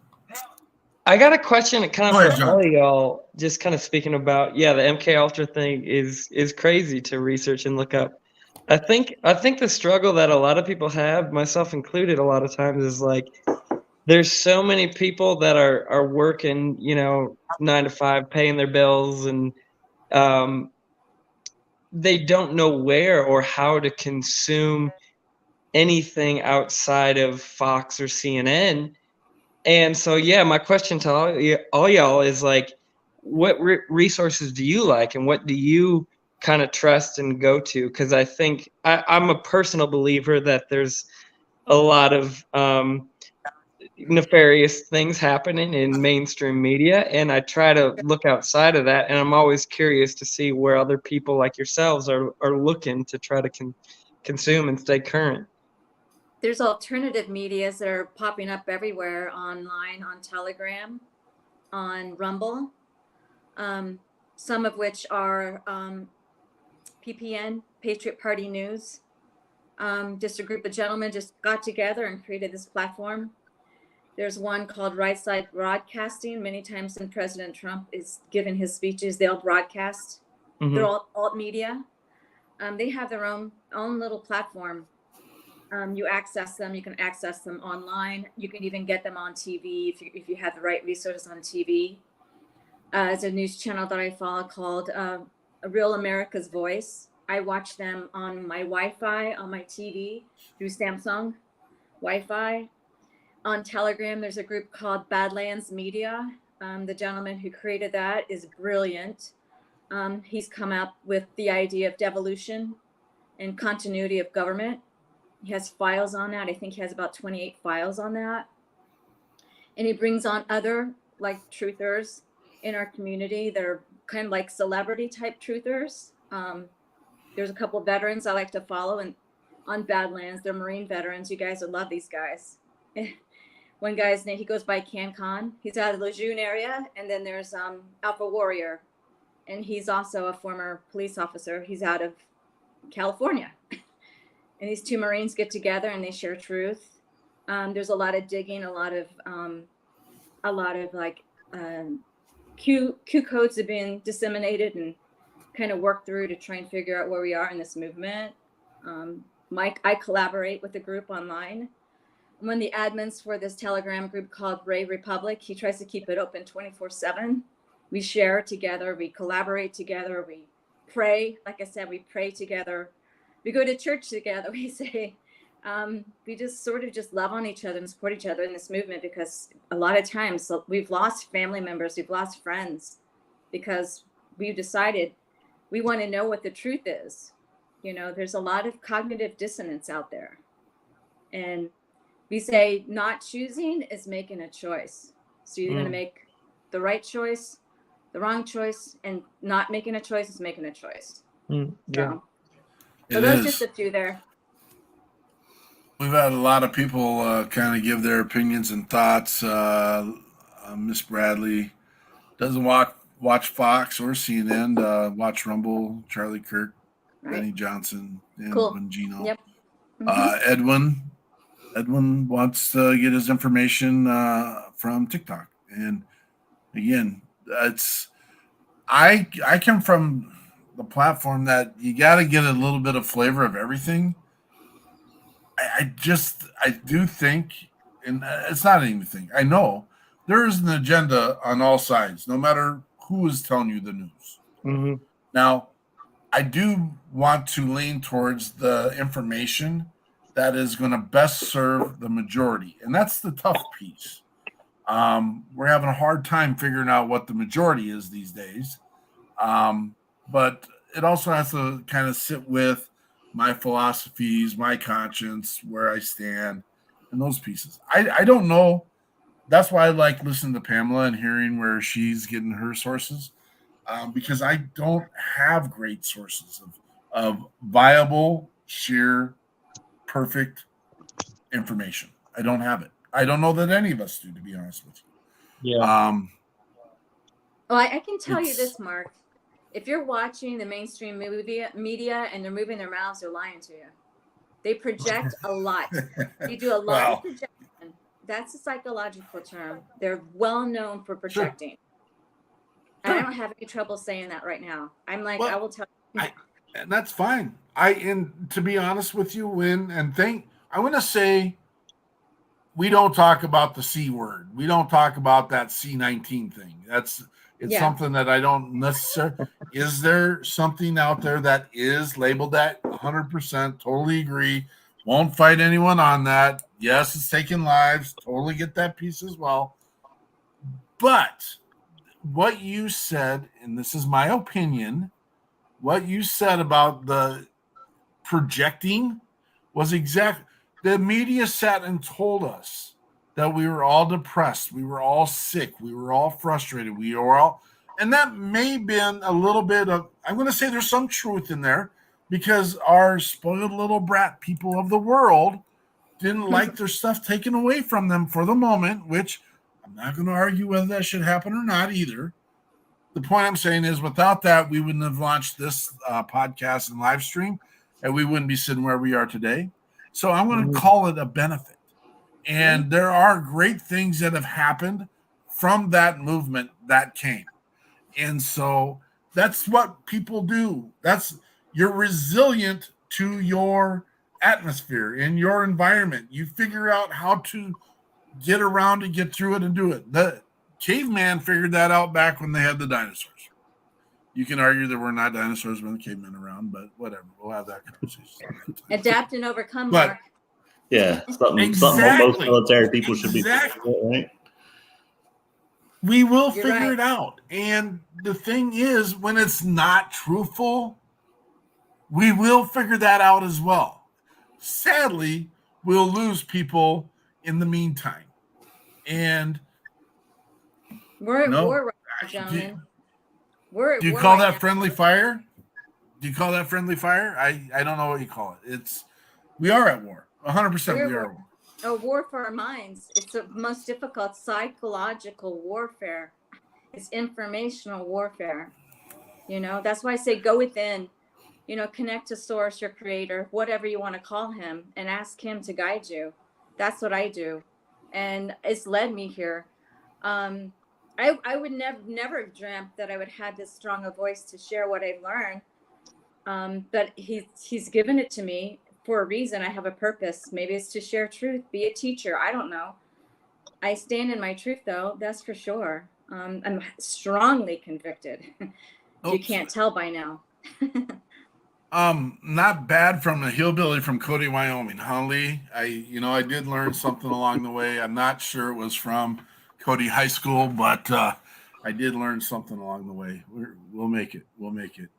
I got a question kind of for John. all of y'all, just kind of speaking about, the MK Ultra thing is crazy to research and look up. I think the struggle that a lot of people have, myself included, a lot of times is like, there's so many people that are working, 9 to 5, paying their bills, and they don't know where or how to consume anything outside of Fox or CNN. And so, my question to all y'all is like, what resources do you like, and what do you kind of trust and go to? Because I think I'm a personal believer that there's a lot of nefarious things happening in mainstream media, and I try to look outside of that, and I'm always curious to see where other people like yourselves are looking to try to consume and stay current. There's alternative medias that are popping up everywhere online, on Telegram, on Rumble, some of which are PPN, Patriot Party News. Just a group of gentlemen just got together and created this platform. There's one called Right Side Broadcasting. Many times when President Trump is giving his speeches, they'll broadcast. Mm-hmm. They're all alt media. They have their own little platform. You access them. You can access them online. You can even get them on TV if you have the right resources on TV. There's a news channel that I follow called A Real America's Voice. I watch them on my Wi-Fi on my TV through Samsung Wi-Fi. On Telegram, there's a group called Badlands Media. The gentleman who created that is brilliant. He's come up with the idea of devolution and continuity of government. He has files on that. I think he has about 28 files on that. And he brings on other like truthers in our community that are kind of like celebrity type truthers. There's a couple of veterans I like to follow, and on Badlands, they're Marine veterans. You guys would love these guys. One guy's name, he goes by CanCon. He's out of the Lejeune area. And then there's Alpha Warrior. And he's also a former police officer. He's out of California. And these two Marines get together and they share truth. There's a lot of digging, a lot of like Q codes have been disseminated and kind of worked through to try and figure out where we are in this movement. I collaborate with the group online. one of the admins for this Telegram group called Brave Republic. He tries to keep it open 24/7. We share together, we collaborate together, we pray. Like I said, we pray together. We go to church together. We say, we just sort of just love on each other and support each other in this movement, because a lot of times we've lost family members, we've lost friends, because we've decided we want to know what the truth is. You know, there's a lot of cognitive dissonance out there. And we say not choosing is making a choice. So you're going to make the right choice, the wrong choice, and not making a choice is making a choice. Yeah. So those just a few there. We've had a lot of people kind of give their opinions and thoughts. Miss Bradley doesn't watch Fox or CNN. Watch Rumble, Charlie Kirk, Benny Johnson, and Bongino. Yep. Edwin wants to get his information from TikTok. And again, I come from the platform that you got to get a little bit of flavor of everything. I do think, and it's not anything. I know there is an agenda on all sides, no matter who is telling you the news. Now, I do want to lean towards the information that is going to best serve the majority. And that's the tough piece. We're having a hard time figuring out what the majority is these days. But it also has to kind of sit with my philosophies, my conscience, where I stand, and those pieces. I don't know. That's why I like listening to Pamela and hearing where she's getting her sources, because I don't have great sources of viable, sheer, perfect information. I don't have it. I don't know that any of us do, to be honest with you. Yeah. Well, I can tell you this, Mark. If you're watching the mainstream media and they're moving their mouths, they're lying to you. They project a lot. You do a lot of projection. That's a psychological term. They're well known for projecting. And I don't have any trouble saying that right now. I'm like, I will tell you. And that's fine. And to be honest with you, I want to say we don't talk about the C word. We don't talk about that C19 thing. It's something that I don't necessarily. Is there something out there that is labeled that? 100%, totally agree. Won't fight anyone on that. Yes, it's taking lives. Totally get that piece as well. But what you said, and this is my opinion, what you said about the projecting was exactly. The media sat and told us that we were all depressed, we were all sick, we were all frustrated, we were all, and that may have been a little bit of, I'm going to say there's some truth in there, because our spoiled little brat people of the world didn't like their stuff taken away from them for the moment, which I'm not going to argue whether that should happen or not either. The point I'm saying is, without that, we wouldn't have launched this podcast and live stream, and we wouldn't be sitting where we are today. So I'm going to call it a benefit. And there are great things that have happened from that movement that came. And so that's what people do. You're resilient to your atmosphere and your environment. You figure out how to get around to get through it and do it. The caveman figured that out back when they had the dinosaurs. You can argue there were not dinosaurs when the cavemen around, but whatever. We'll have that conversation. Adapt and overcome, Mark. Yeah, something most military people should be doing, right? We will figure it out. And the thing is, when it's not truthful, we will figure that out as well. Sadly, we'll lose people in the meantime. And we're at war right now, gentlemen. Do you call that friendly fire? Do you call that friendly fire? I don't know what you call it. We are at war. 100% we are at war. A war for our minds. It's the most difficult psychological warfare. It's informational warfare. That's why I say go within, connect to source, your creator, whatever you want to call him, and ask him to guide you. That's what I do. And it's led me here. I would never have dreamt that I would have this strong a voice to share what I've learned. But he's given it to me for a reason. I have a purpose. Maybe it's to share truth, be a teacher. I don't know. I stand in my truth, though. That's for sure. I'm strongly convicted. If you can't tell by now. Not bad from a hillbilly from Cody, Wyoming, huh, Lee? I did learn something along the way. I'm not sure it was from Cody High School, but I did learn something along the way. We'll make it. We'll make it.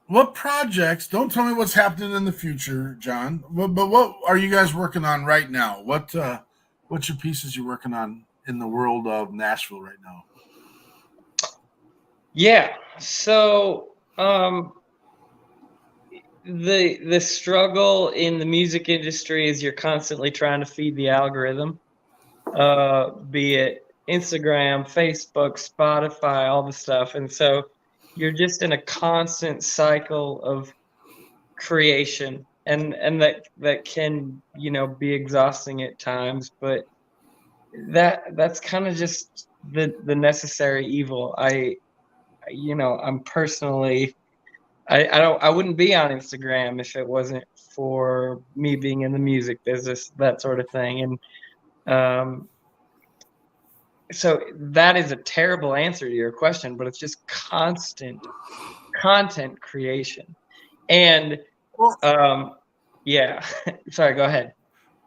What projects? Don't tell me what's happening in the future, John. But what are you guys working on right now? What's your pieces you're working on in the world of Nashville right now? Yeah. So the struggle in the music industry is you're constantly trying to feed the algorithm, be it Instagram, Facebook, Spotify, all the stuff, and so you're just in a constant cycle of creation, and that can be exhausting at times, but that's kind of just the necessary evil. I'm personally, I wouldn't be on Instagram if it wasn't for me being in the music business, that sort of thing. And so that is a terrible answer to your question, but it's just constant content creation. And yeah, sorry, go ahead.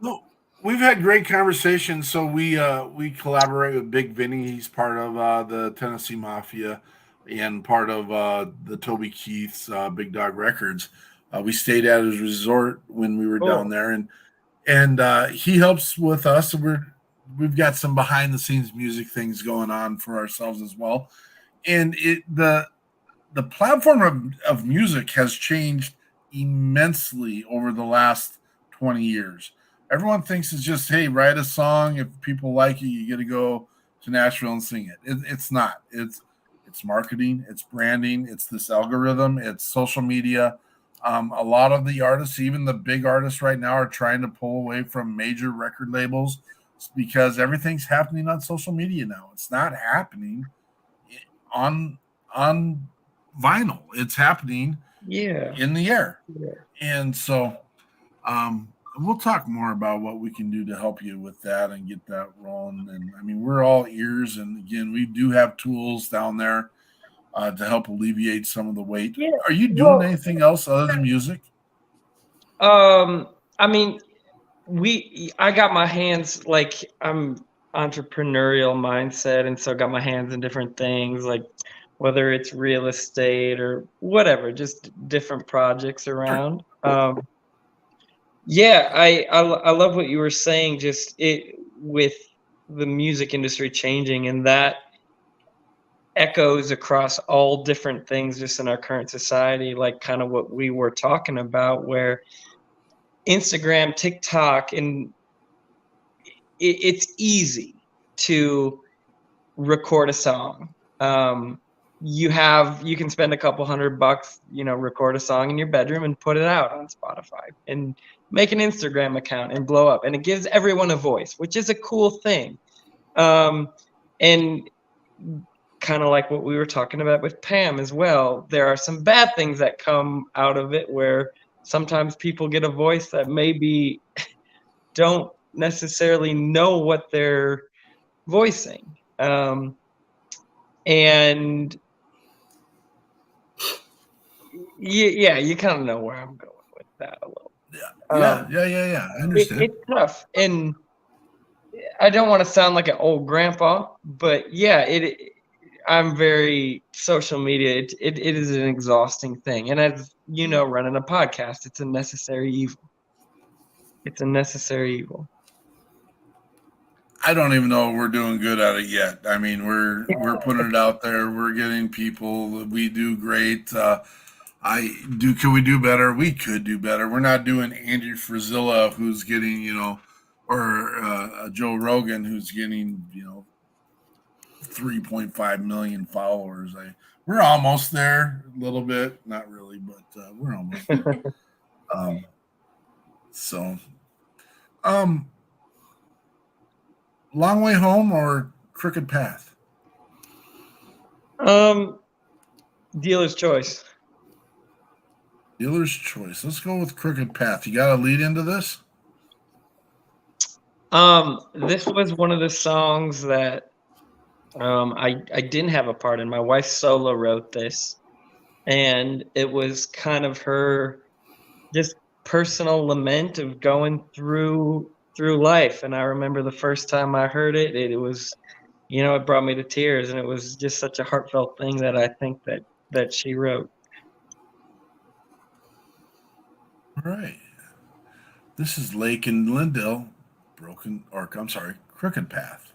No, we've had great conversations. So we collaborate with Big Vinny. He's part of the Tennessee Mafia and part of the Toby Keith's Big Dog Records. We stayed at his resort when we were down there, and he helps with us. We've got some behind the scenes music things going on for ourselves as well. And the platform of music has changed immensely over the last 20 years. Everyone thinks it's just, hey, write a song. If people like it, you get to go to Nashville and sing it. It's not. It's marketing. It's branding. It's this algorithm. It's social media. A lot of the artists, even the big artists right now, are trying to pull away from major record labels because everything's happening on social media now. It's not happening on vinyl. It's happening in the air. Yeah. And so we'll talk more about what we can do to help you with that and get that rolling. And I mean, we're all ears. And again, we do have tools down there to help alleviate some of the weight. Yeah. Are you doing anything else other than music? I mean, I got my hands, like, I'm entrepreneurial mindset, and so got my hands in different things, like whether it's real estate or whatever, just different projects around. Yeah, I love what you were saying, just with the music industry changing, and that echoes across all different things just in our current society, like kind of what we were talking about, where Instagram, TikTok, and it's easy to record a song. You can spend a couple $100, record a song in your bedroom and put it out on Spotify and make an Instagram account and blow up. And it gives everyone a voice, which is a cool thing. And kind of like what we were talking about with Pam as well, there are some bad things that come out of it where sometimes people get a voice that maybe don't necessarily know what they're voicing. And yeah, you kind of know where I'm going with that a little. Yeah. I understand. It's tough, and I don't want to sound like an old grandpa, but yeah, I'm very social media. It is an exhausting thing, and as you know, running a podcast, it's a necessary evil. It's a necessary evil. I don't even know if we're doing good at it yet. I mean, we're putting it out there. We're getting people. We do great. Could we do better? We could do better. We're not doing Andy Frisella, who's getting, or Joe Rogan, who's getting, 3.5 million followers. We're almost there a little bit. Not really, but we're almost there. Long Way Home or Crooked Path? Dealer's choice. Dealer's choice. Let's go with Crooked Path. You got a lead into this? This was one of the songs that I didn't have a part in. My wife solo wrote this, and it was kind of her just personal lament of going through life. And I remember the first time I heard it, it was, it brought me to tears, and it was just such a heartfelt thing that I think that she wrote. All right. This is Lake and Lyndale, Crooked Path.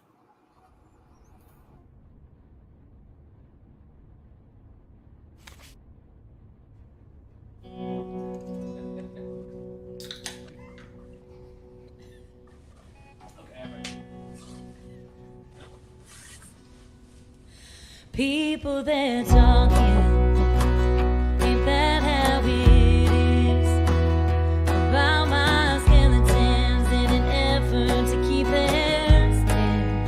People they're talking, ain't that how it is? About my skeletons in an effort to keep their skin.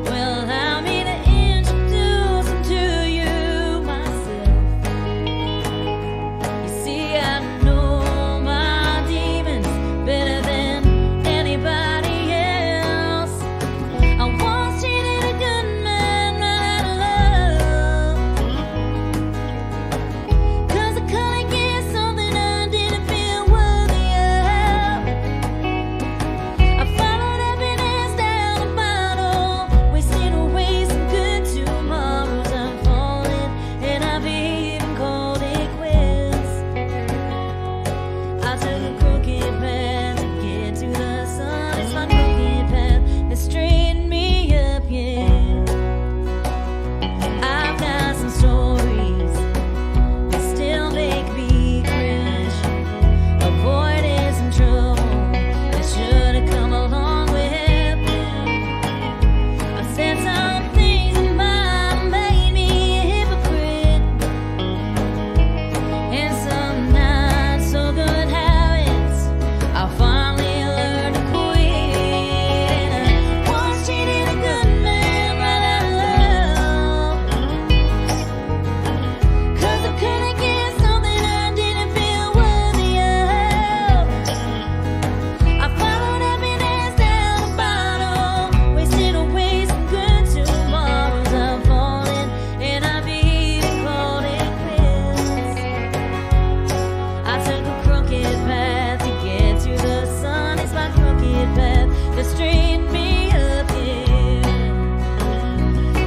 Well, allow me to introduce them to you myself. You see, I know my demons better than anybody else. I once treated a good man right out of love, 'cause I couldn't get something I didn't feel worthy of. I followed happiness down a bottle, wasting away some good tomorrows. I'm falling, and I've even called it quits. I took a crooked path to get to the sun. It's my crooked path that straightened me up, yeah. I've got some stories that still make me crash. Avoided some trouble that should have come along with me. I've said some things that might have made me a hypocrite, and some not so good habits I finally learned to quit. And I once treated a good man right out of love, 'cause I couldn't get something I didn't feel worthy of. I followed happiness down a bottle, wasting away some good tomorrows. I'm falling, and I've even called it quits. I took a crooked path to get to the sun. It's my crooked path that straightened me up, yeah.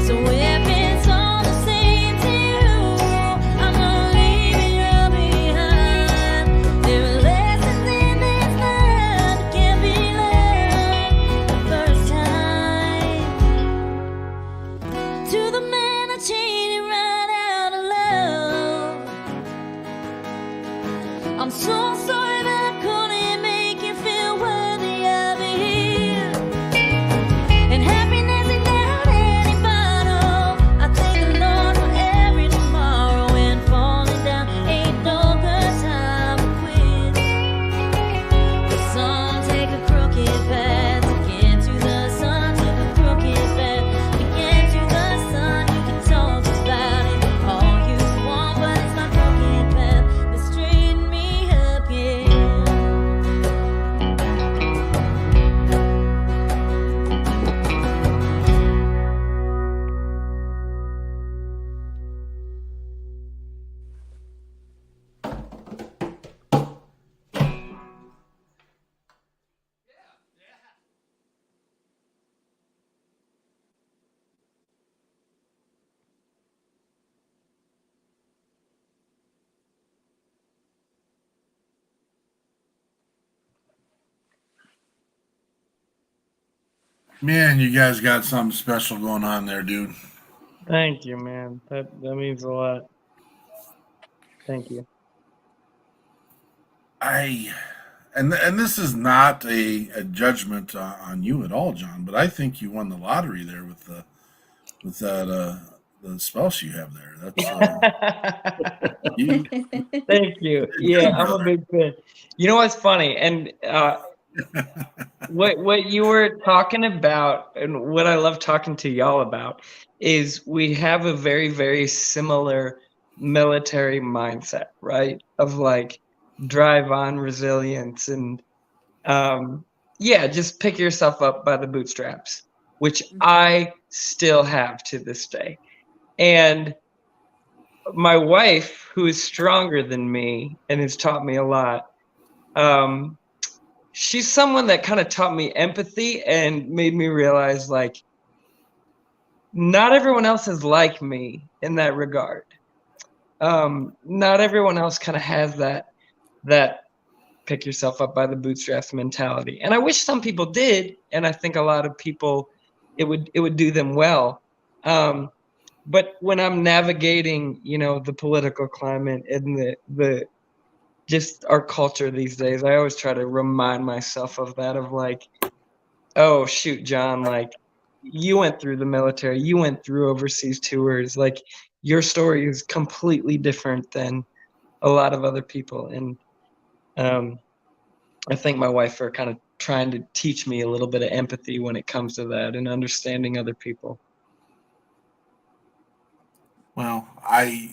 So if it's all the same to you, I'm not leaving you behind. There are lessons in this life that can't be learned the first time. To the man I cheated right out of love, I'm so sorry that I couldn't make you feel worthy of it here. And happiness ain't down any bottle. I thank the Lord for every tomorrow, and falling down ain't no good time to quit. But some take a crooked path to get to the sun. Take a crooked path to get to the sun. You can talk about it all you want, but it's my crooked path that straightened me up, yeah. Man, you guys got something special going on there, dude. Thank you, man. That means a lot. Thank you. And this is not a judgment on you at all, John, but I think you won the lottery there with that the spouse you have there. That's Thank you. Yeah, I'm a big fan. You know what's funny? And what you were talking about, and what I love talking to y'all about, is we have a very, very similar military mindset, right? Of like drive on resilience and just pick yourself up by the bootstraps, which I still have to this day. And my wife, who is stronger than me and has taught me a lot, she's someone that kind of taught me empathy and made me realize like not everyone else is like me in that regard. Not everyone else kind of has that pick yourself up by the bootstraps mentality. And I wish some people did, and I think a lot of people it would do them well. But when I'm navigating, the political climate and the just our culture these days, I always try to remind myself of that, of like, oh shoot, John, like you went through the military, you went through overseas tours, like your story is completely different than a lot of other people. And I thank my wife for kind of trying to teach me a little bit of empathy when it comes to that and understanding other people. Well, I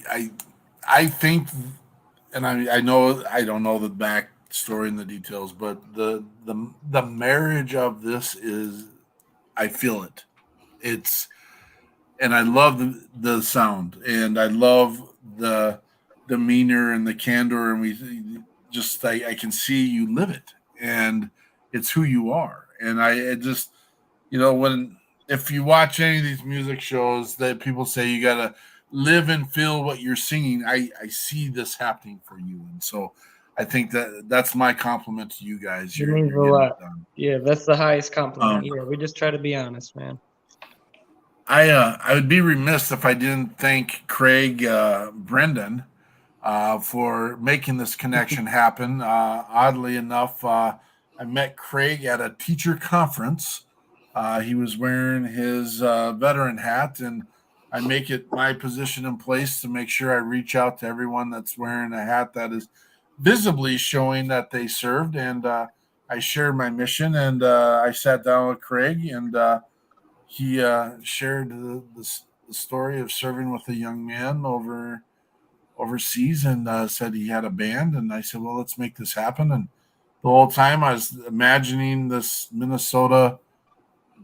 think, and I know I don't know the backstory and the details, but the marriage of this is, I feel it. It's, and I love the sound, and I love the demeanor and the candor, and we just I can see you live it, and it's who you are. And it just, when if you watch any of these music shows that people say you gotta live and feel what you're singing, I see this happening for you, and so I think that's my compliment to you guys. It means a lot. Yeah, that's the highest compliment. We just try to be honest, man. I would be remiss if I didn't thank Craig Brendan for making this connection happen. Oddly enough, I met Craig at a teacher conference. He was wearing his veteran hat, and I make it my position in place to make sure I reach out to everyone that's wearing a hat that is visibly showing that they served. And I shared my mission, and I sat down with Craig, and he shared the story of serving with a young man overseas, and said he had a band. And I said, well, let's make this happen. And the whole time I was imagining this Minnesota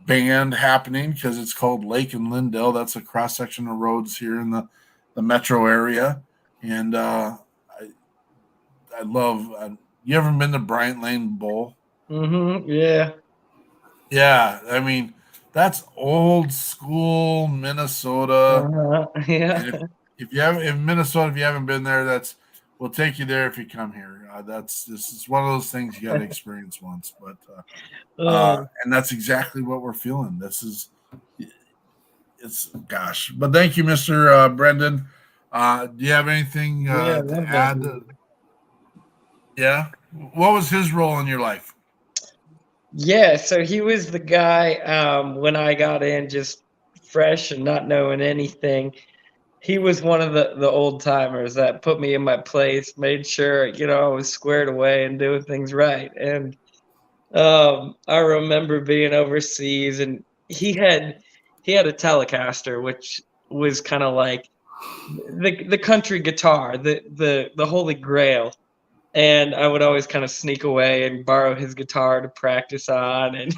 band happening, because it's called Lake and Lyndale. That's a cross section of roads here in the metro area. And I love, you ever been to Bryant Lane Bowl? Yeah. Yeah. I mean, that's old school Minnesota. Yeah. If you haven't in Minnesota, if you haven't been there, we'll take you there if you come here. This is one of those things you got to experience once. But and that's exactly what we're feeling. Gosh. But thank you, Mr. Brendan. Do you have anything to add? Yeah. What was his role in your life? Yeah, so he was the guy when I got in, just fresh and not knowing anything. He was one of the old timers that put me in my place, made sure I was squared away and doing things right. And I remember being overseas, and he had a Telecaster, which was kind of like the country guitar, the holy grail. And I would always kind of sneak away and borrow his guitar to practice on. And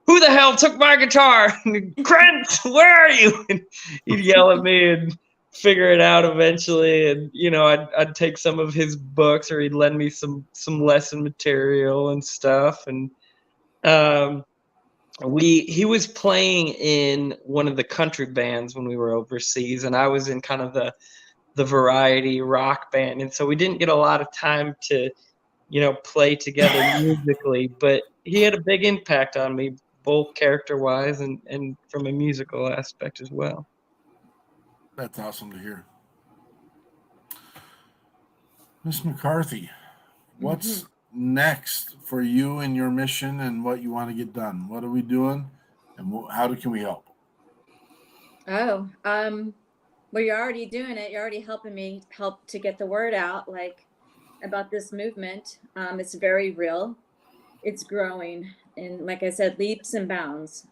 who the hell took my guitar? Krentz, where are you? And he'd yell at me and figure it out eventually. And I'd take some of his books, or he'd lend me some lesson material and stuff. And he was playing in one of the country bands when we were overseas, and I was in kind of the variety rock band, and so we didn't get a lot of time to play together musically, but he had a big impact on me, both character wise and from a musical aspect as well. That's awesome to hear. Miss McCarthy, what's next for you and your mission and what you want to get done? What are we doing, and how can we help? Well, you're already doing it. You're already helping me to get the word out, like about this movement. It's very real. It's growing, and like I said, leaps and bounds.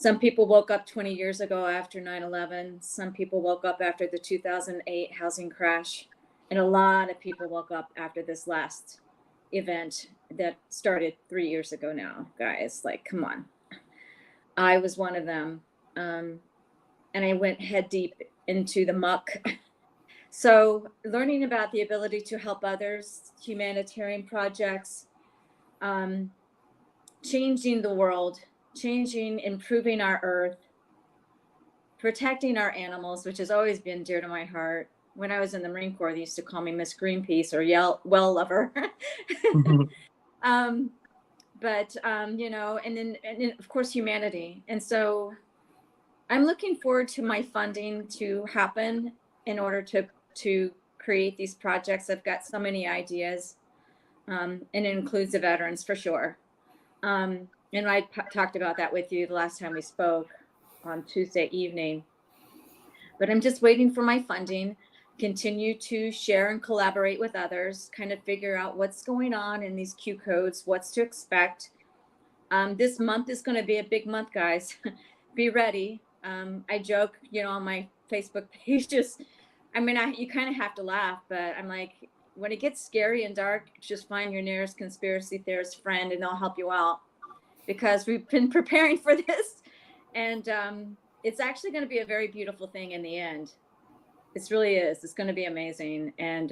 Some people woke up 20 years ago after 9/11. Some people woke up after the 2008 housing crash. And a lot of people woke up after this last event that started 3 years ago now, guys. Like, come on. I was one of them. And I went head deep into the muck. So learning about the ability to help others, humanitarian projects, changing the world, improving our earth, protecting our animals, which has always been dear to my heart. When I was in the Marine Corps, they used to call me Miss Greenpeace or well lover. You know, and then of course, humanity. And so I'm looking forward to my funding to happen in order to create these projects. I've got so many ideas, and it includes the veterans for sure. And I talked about that with you the last time we spoke on Tuesday evening. But I'm just waiting for my funding, continue to share and collaborate with others, kind of figure out what's going on in these Q codes, what's to expect. This month is going to be a big month, guys. Be ready. I joke, you know, on my Facebook page, you kind of have to laugh, but I'm like, when it gets scary and dark, just find your nearest conspiracy theorist friend and they'll help you out, because we've been preparing for this. And it's actually going to be a very beautiful thing in the end. It really is. It's going to be amazing. And,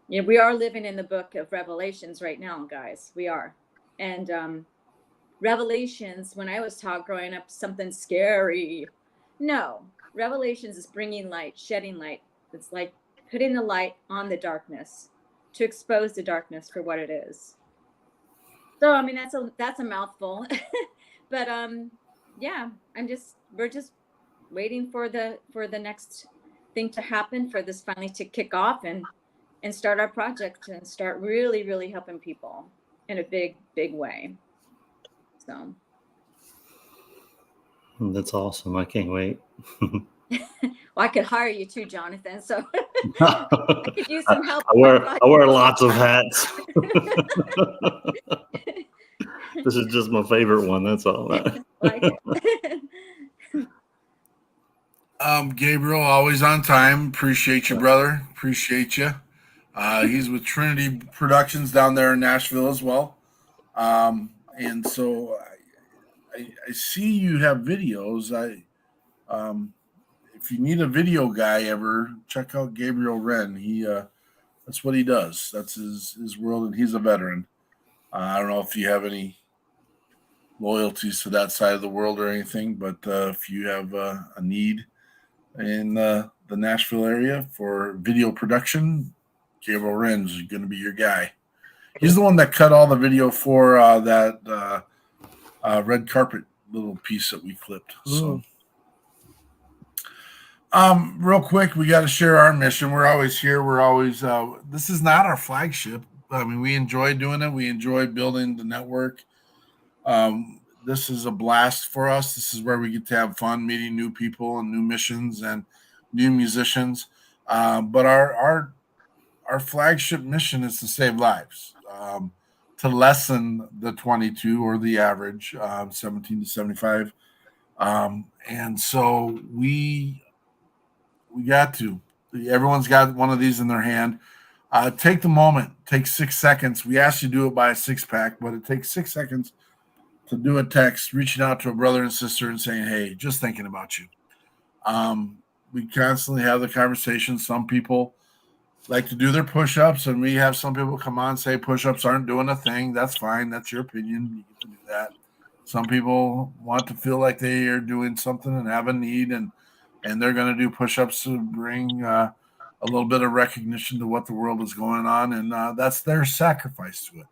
you know, we are living in the book of Revelations right now, guys. We are. And Revelations, when I was taught growing up, something scary. No, Revelations is bringing light, shedding light. It's like putting the light on the darkness to expose the darkness for what it is. So, I mean, that's a mouthful, but yeah, we're just waiting for the next thing to happen, for this finally to kick off and start our project and start really, really helping people in a big, big way. So. That's awesome. I can't wait. Well, I could hire you too, Jonathan. So I could use some help. I wear lots of hats. This is just my favorite one. That's all. Gabriel, always on time. Appreciate you, brother. Appreciate you. He's with Trinity Productions down there in Nashville as well. And so I see you have videos. If you need a video guy ever, check out Gabriel Wren. That's what he does. That's his world, and he's a veteran. I don't know if you have any loyalties to that side of the world or anything, but if you have a need in the Nashville area for video production, Gabriel Wren's going to be your guy. He's the one that cut all the video for that red carpet little piece that we clipped. So. Real quick, we got to share our mission. We're always here. We're always, this is not our flagship. I mean, we enjoy doing it. We enjoy building the network. This is a blast for us. This is where we get to have fun, meeting new people and new missions and new musicians. But our flagship mission is to save lives, to lessen the 22 or the average 17 to 75. And so we got to. Everyone's got one of these in their hand. Take the moment. Take 6 seconds. We ask you to do it by a 6-pack, but it takes 6 seconds to do a text, reaching out to a brother and sister and saying, hey, just thinking about you. We constantly have the conversation. Some people like to do their push-ups, and we have some people come on and say push-ups aren't doing a thing. That's fine. That's your opinion. You get to do that. Some people want to feel like they are doing something and have a need, and they're going to do push-ups to bring a little bit of recognition to what the world is going on, and that's their sacrifice to it.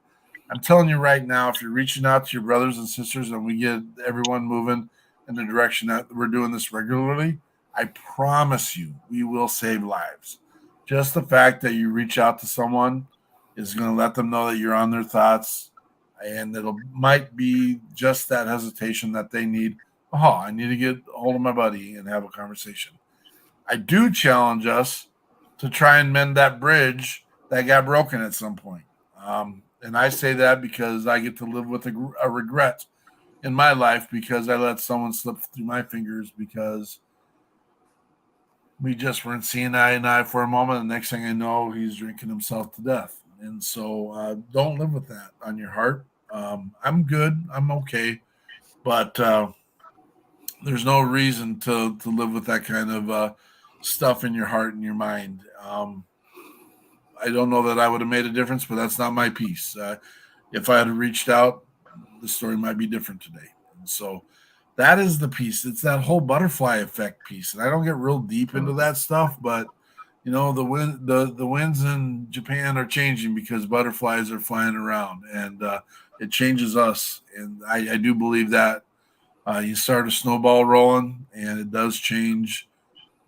I'm telling you right now, if you're reaching out to your brothers and sisters and we get everyone moving in the direction that we're doing this regularly, I promise you we will save lives. Just the fact that you reach out to someone is going to let them know that you're on their thoughts, and it might be just that hesitation that they need. Oh, I need to get a hold of my buddy and have a conversation. I do challenge us to try and mend that bridge that got broken at some point. And I say that because I get to live with a regret in my life because I let someone slip through my fingers because we just weren't seeing eye and eye for a moment. The next thing I know, he's drinking himself to death. And so don't live with that on your heart. I'm good. I'm okay. But there's no reason to live with that kind of stuff in your heart and your mind. I don't know that I would have made a difference, but that's not my piece. If I had reached out, the story might be different today. And so that is the piece. It's that whole butterfly effect piece. And I don't get real deep into that stuff, but the winds in Japan are changing because butterflies are flying around, and it changes us. And I do believe that you start a snowball rolling, and it does change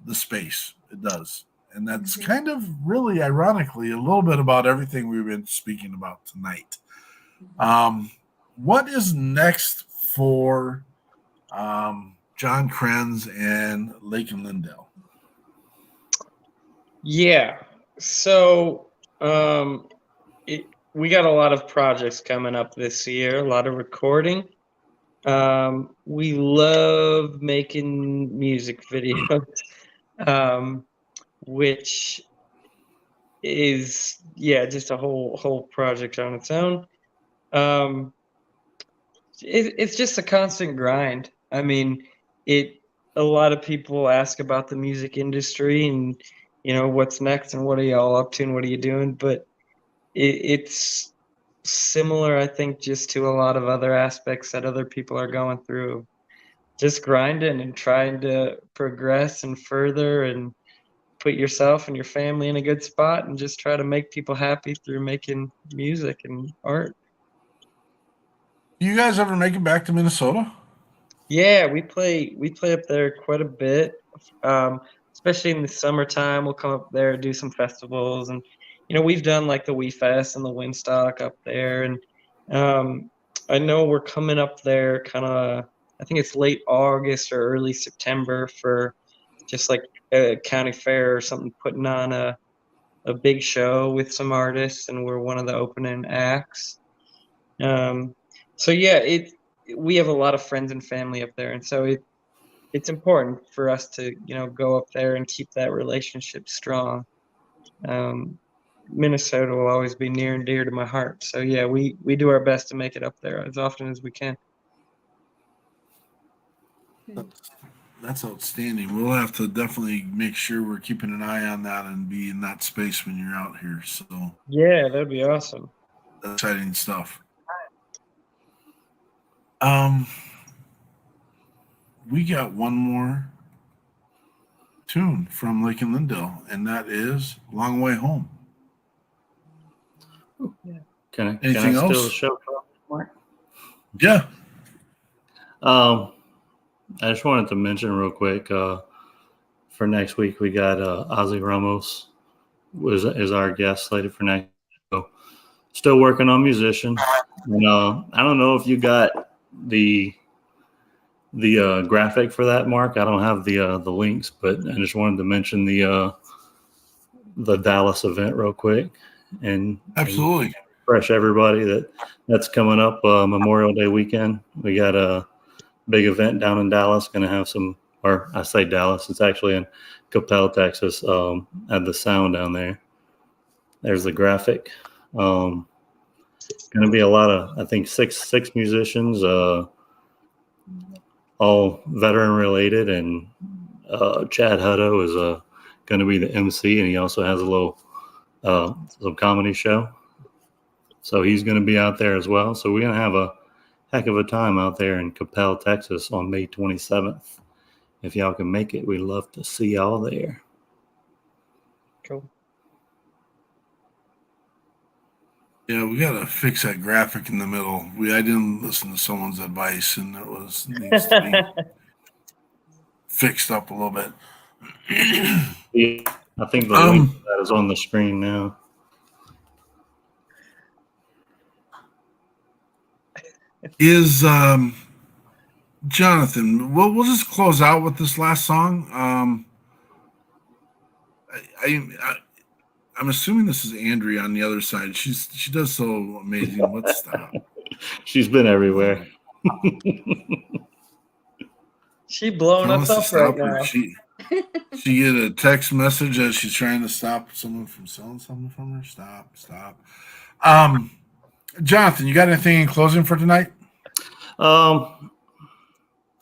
the space. It does. And that's kind of really ironically a little bit about everything we've been speaking about tonight. What is next for Jon Krentz and Lake Lyndale? Yeah. So we got a lot of projects coming up this year, a lot of recording. We love making music videos, which is, just a whole project on its own. It's just a constant grind. I mean, a lot of people ask about the music industry and, what's next and what are y'all up to and what are you doing? But it's similar, I think, just to a lot of other aspects that other people are going through. Just grinding and trying to progress and further and put yourself and your family in a good spot and just try to make people happy through making music and art. You guys ever make it back to Minnesota? Yeah, we play up there quite a bit, especially in the summertime. We'll come up there, do some festivals, and we've done like the We Fest and the Windstock up there, and I know we're coming up there kind of. I think it's late August or early September for just like a county fair or something, putting on a big show with some artists, and we're one of the opening acts. So yeah, we have a lot of friends and family up there, and so it's important for us to go up there and keep that relationship strong. Minnesota will always be near and dear to my heart, so yeah, we do our best to make it up there as often as we can. That's outstanding. We'll have to definitely make sure we're keeping an eye on that and be in that space when you're out here. So yeah, that'd be awesome. Exciting stuff. We got one more tune from Lake and Lyndale, and that is Long Way Home. Can I Anything else? Still show up, Mark? Yeah. I just wanted to mention real quick, for next week, we got Ozzy Ramos is our guest slated for next. So still working on musician. And, I don't know if you got the graphic for that, Mark. I don't have the links, but I just wanted to mention the Dallas event real quick and absolutely refresh everybody that's coming up Memorial Day weekend. We got a big event down in Dallas. Going to have some, or I say Dallas, it's actually in Coppell, Texas, at the Sound down there. There's the graphic. Going to be a lot of, I think, six musicians, all veteran related, and Chad Hutto is going to be the MC, and he also has a little some comedy show. So he's going to be out there as well. So we're going to have a heck of a time out there in Coppell, Texas on May 27th. If y'all can make it, we'd love to see y'all there. Cool. Yeah, we got to fix that graphic in the middle. I didn't listen to someone's advice, and it needs to be fixed up a little bit. Yeah, I think the link to that is on the screen now. Is Jonathan? We'll just close out with this last song. I'm assuming this is Andrea on the other side. She does so amazing. What's that? She's been everywhere. She blowing Tell us us to up right stop her. now. She get a text message that she's trying to stop someone from selling something from her. Stop. Jonathan, you got anything in closing for tonight?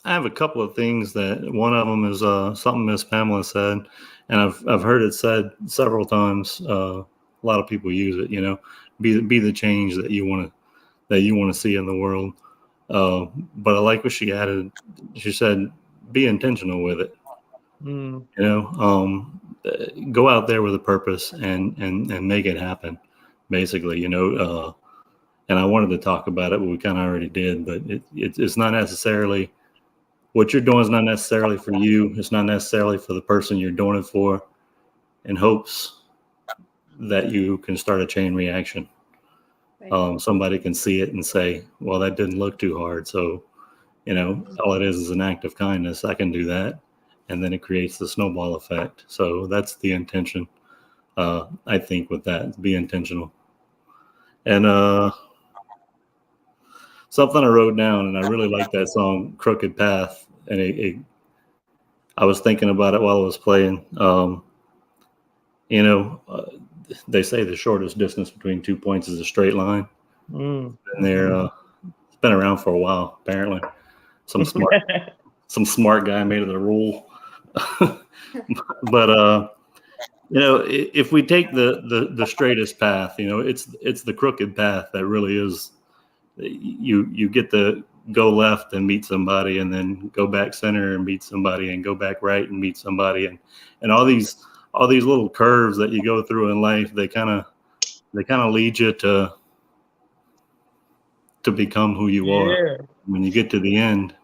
I have a couple of things. That one of them is something Miss Pamela said, and I've heard it said several times. A lot of people use it. You know, be the change that you want to see in the world. But I like what she added. She said, "Be intentional with it." Mm. You know, go out there with a purpose and make it happen. Basically, you know. And I wanted to talk about it, but we kind of already did. But it's not necessarily. What you're doing is not necessarily for you. It's not necessarily for the person you're doing it for, in hopes that you can start a chain reaction. Right. Somebody can see it and say, well, that didn't look too hard. So, you know, all it is an act of kindness. I can do that. And then it creates the snowball effect. So that's the intention, I think, with that. Be intentional. And something I wrote down, and I really like that song, Crooked Path. And I was thinking about it while I was playing. You know, they say the shortest distance between 2 points is a straight line. Mm. And it's been around for a while, apparently. Some smart guy made it a rule. But you know, if we take the straightest path, you know, it's the crooked path that really is. You get to go left and meet somebody, and then go back center and meet somebody, and go back right and meet somebody, and all these little curves that you go through in life, they kind of lead you to become who you are. When you get to the end,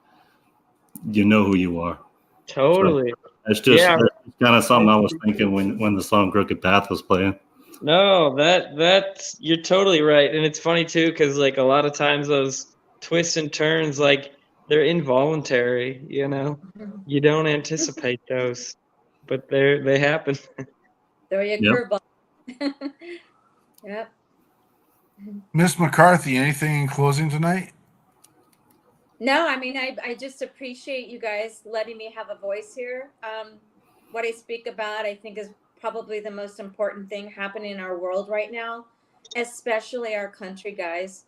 you know who you are. Totally. So that's kind of something I was thinking when the song Crooked Path was playing. No, that's you're totally right. And it's funny too, because like a lot of times those twists and turns, like they're involuntary, you know. You don't anticipate those, but they happen. Throw you a curveball. Yep. Miss McCarthy, anything in closing tonight? No, I mean, I just appreciate you guys letting me have a voice here. What I speak about, I think, is probably the most important thing happening in our world right now, especially our country, guys.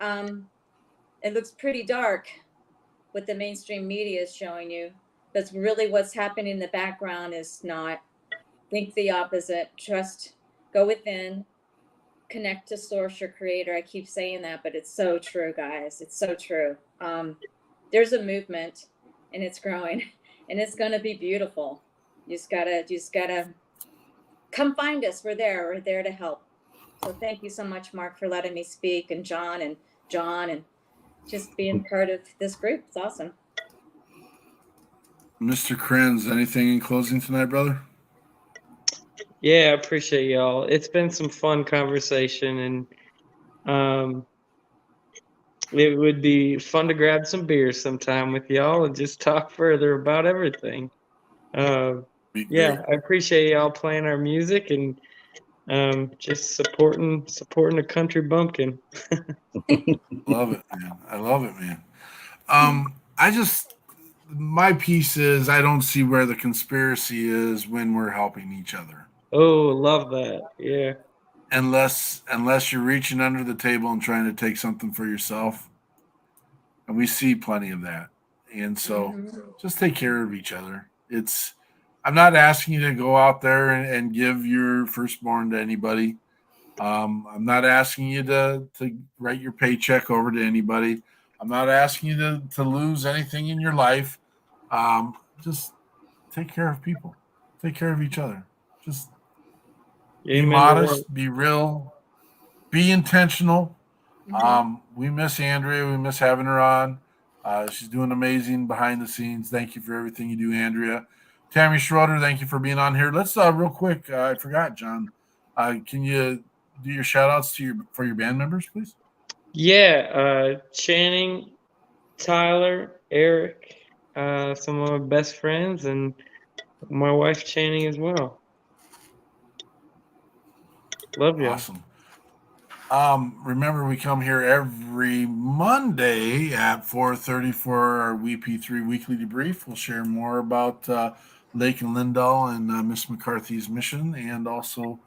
It looks pretty dark what the mainstream media is showing you. That's really what's happening in the background is not. Think the opposite. Trust, go within, connect to source, your creator. I keep saying that, but it's so true, guys. It's so true. There's a movement, and it's growing, and it's gonna be beautiful. You just gotta come find us. We're there to help. So thank you so much, Mark, for letting me speak, and Jon and just being part of this group. It's awesome. Mr. Krentz, anything in closing tonight, brother? Yeah, I appreciate y'all. It's been some fun conversation, and it would be fun to grab some beers sometime with y'all and just talk further about everything. Yeah, I appreciate y'all playing our music and just supporting the country bumpkin. Love it, man. I love it, man. My piece is I don't see where the conspiracy is when we're helping each other. Oh, love that. Yeah. Unless you're reaching under the table and trying to take something for yourself. And we see plenty of that. And so just take care of each other. I'm not asking you to go out there and give your firstborn to anybody. I'm not asking you to write your paycheck over to anybody. I'm not asking you to lose anything in your life. Just take care of people. Take care of each other. Just be modest, be real, be intentional. We miss Andrea. We miss having her on. She's doing amazing behind the scenes. Thank you for everything you do, Andrea. Tammy Schroeder, thank you for being on here. Let's real quick. I forgot, Jon. Can you do your shout outs for your band members, please? Yeah, Channing, Tyler, Eric, some of my best friends, and my wife Channing as well. Love you. Awesome. Remember, we come here every Monday at 4:30 for our WeP3 weekly debrief. We'll share more about Lake and Lyndale and Miss McCarthy's mission, and also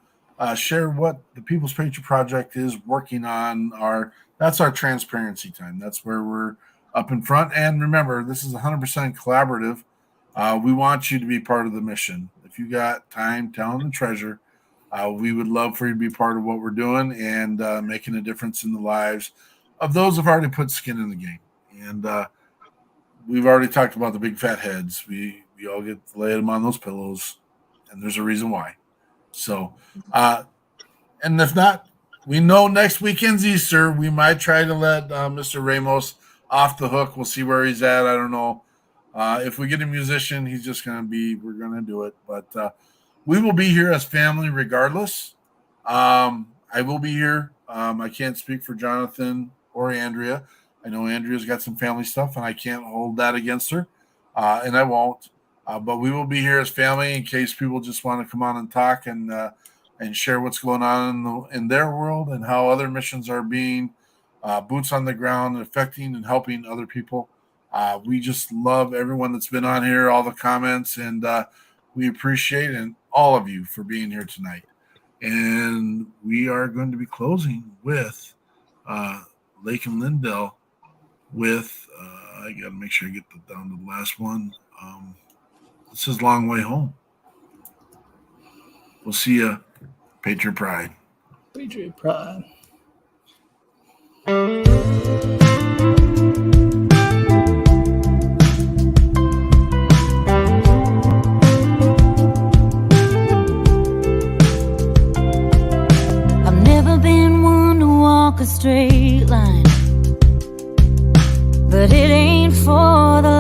share what the People's Patriot Project is working on. That's our transparency time. That's where we're up in front. And remember, this is 100% collaborative. We want you to be part of the mission. If you got time, talent, and treasure, we would love for you to be part of what we're doing and making a difference in the lives of those who've already put skin in the game. And we've already talked about the big fat heads. We all get to lay them on those pillows, and there's a reason why. So, and if not, we know next weekend's Easter. We might try to let Mr. Ramos off the hook. We'll see where he's at. I don't know. If we get a musician, he's just going to be, we're going to do it. But we will be here as family regardless. I will be here. I can't speak for Jonathan or Andrea. I know Andrea's got some family stuff, and I can't hold that against her, and I won't. But we will be here as family in case people just want to come on and talk and share what's going on in their world and how other missions are being boots on the ground, affecting and helping other people. We just love everyone that's been on here, all the comments, and we appreciate all of you for being here tonight. And we are going to be closing with Lake and Lyndale with, I got to make sure I get down to the last one. This is Long Way Home. We'll see you. Patriot Pride. Patriot Pride. I've never been one to walk a straight line, but it ain't for the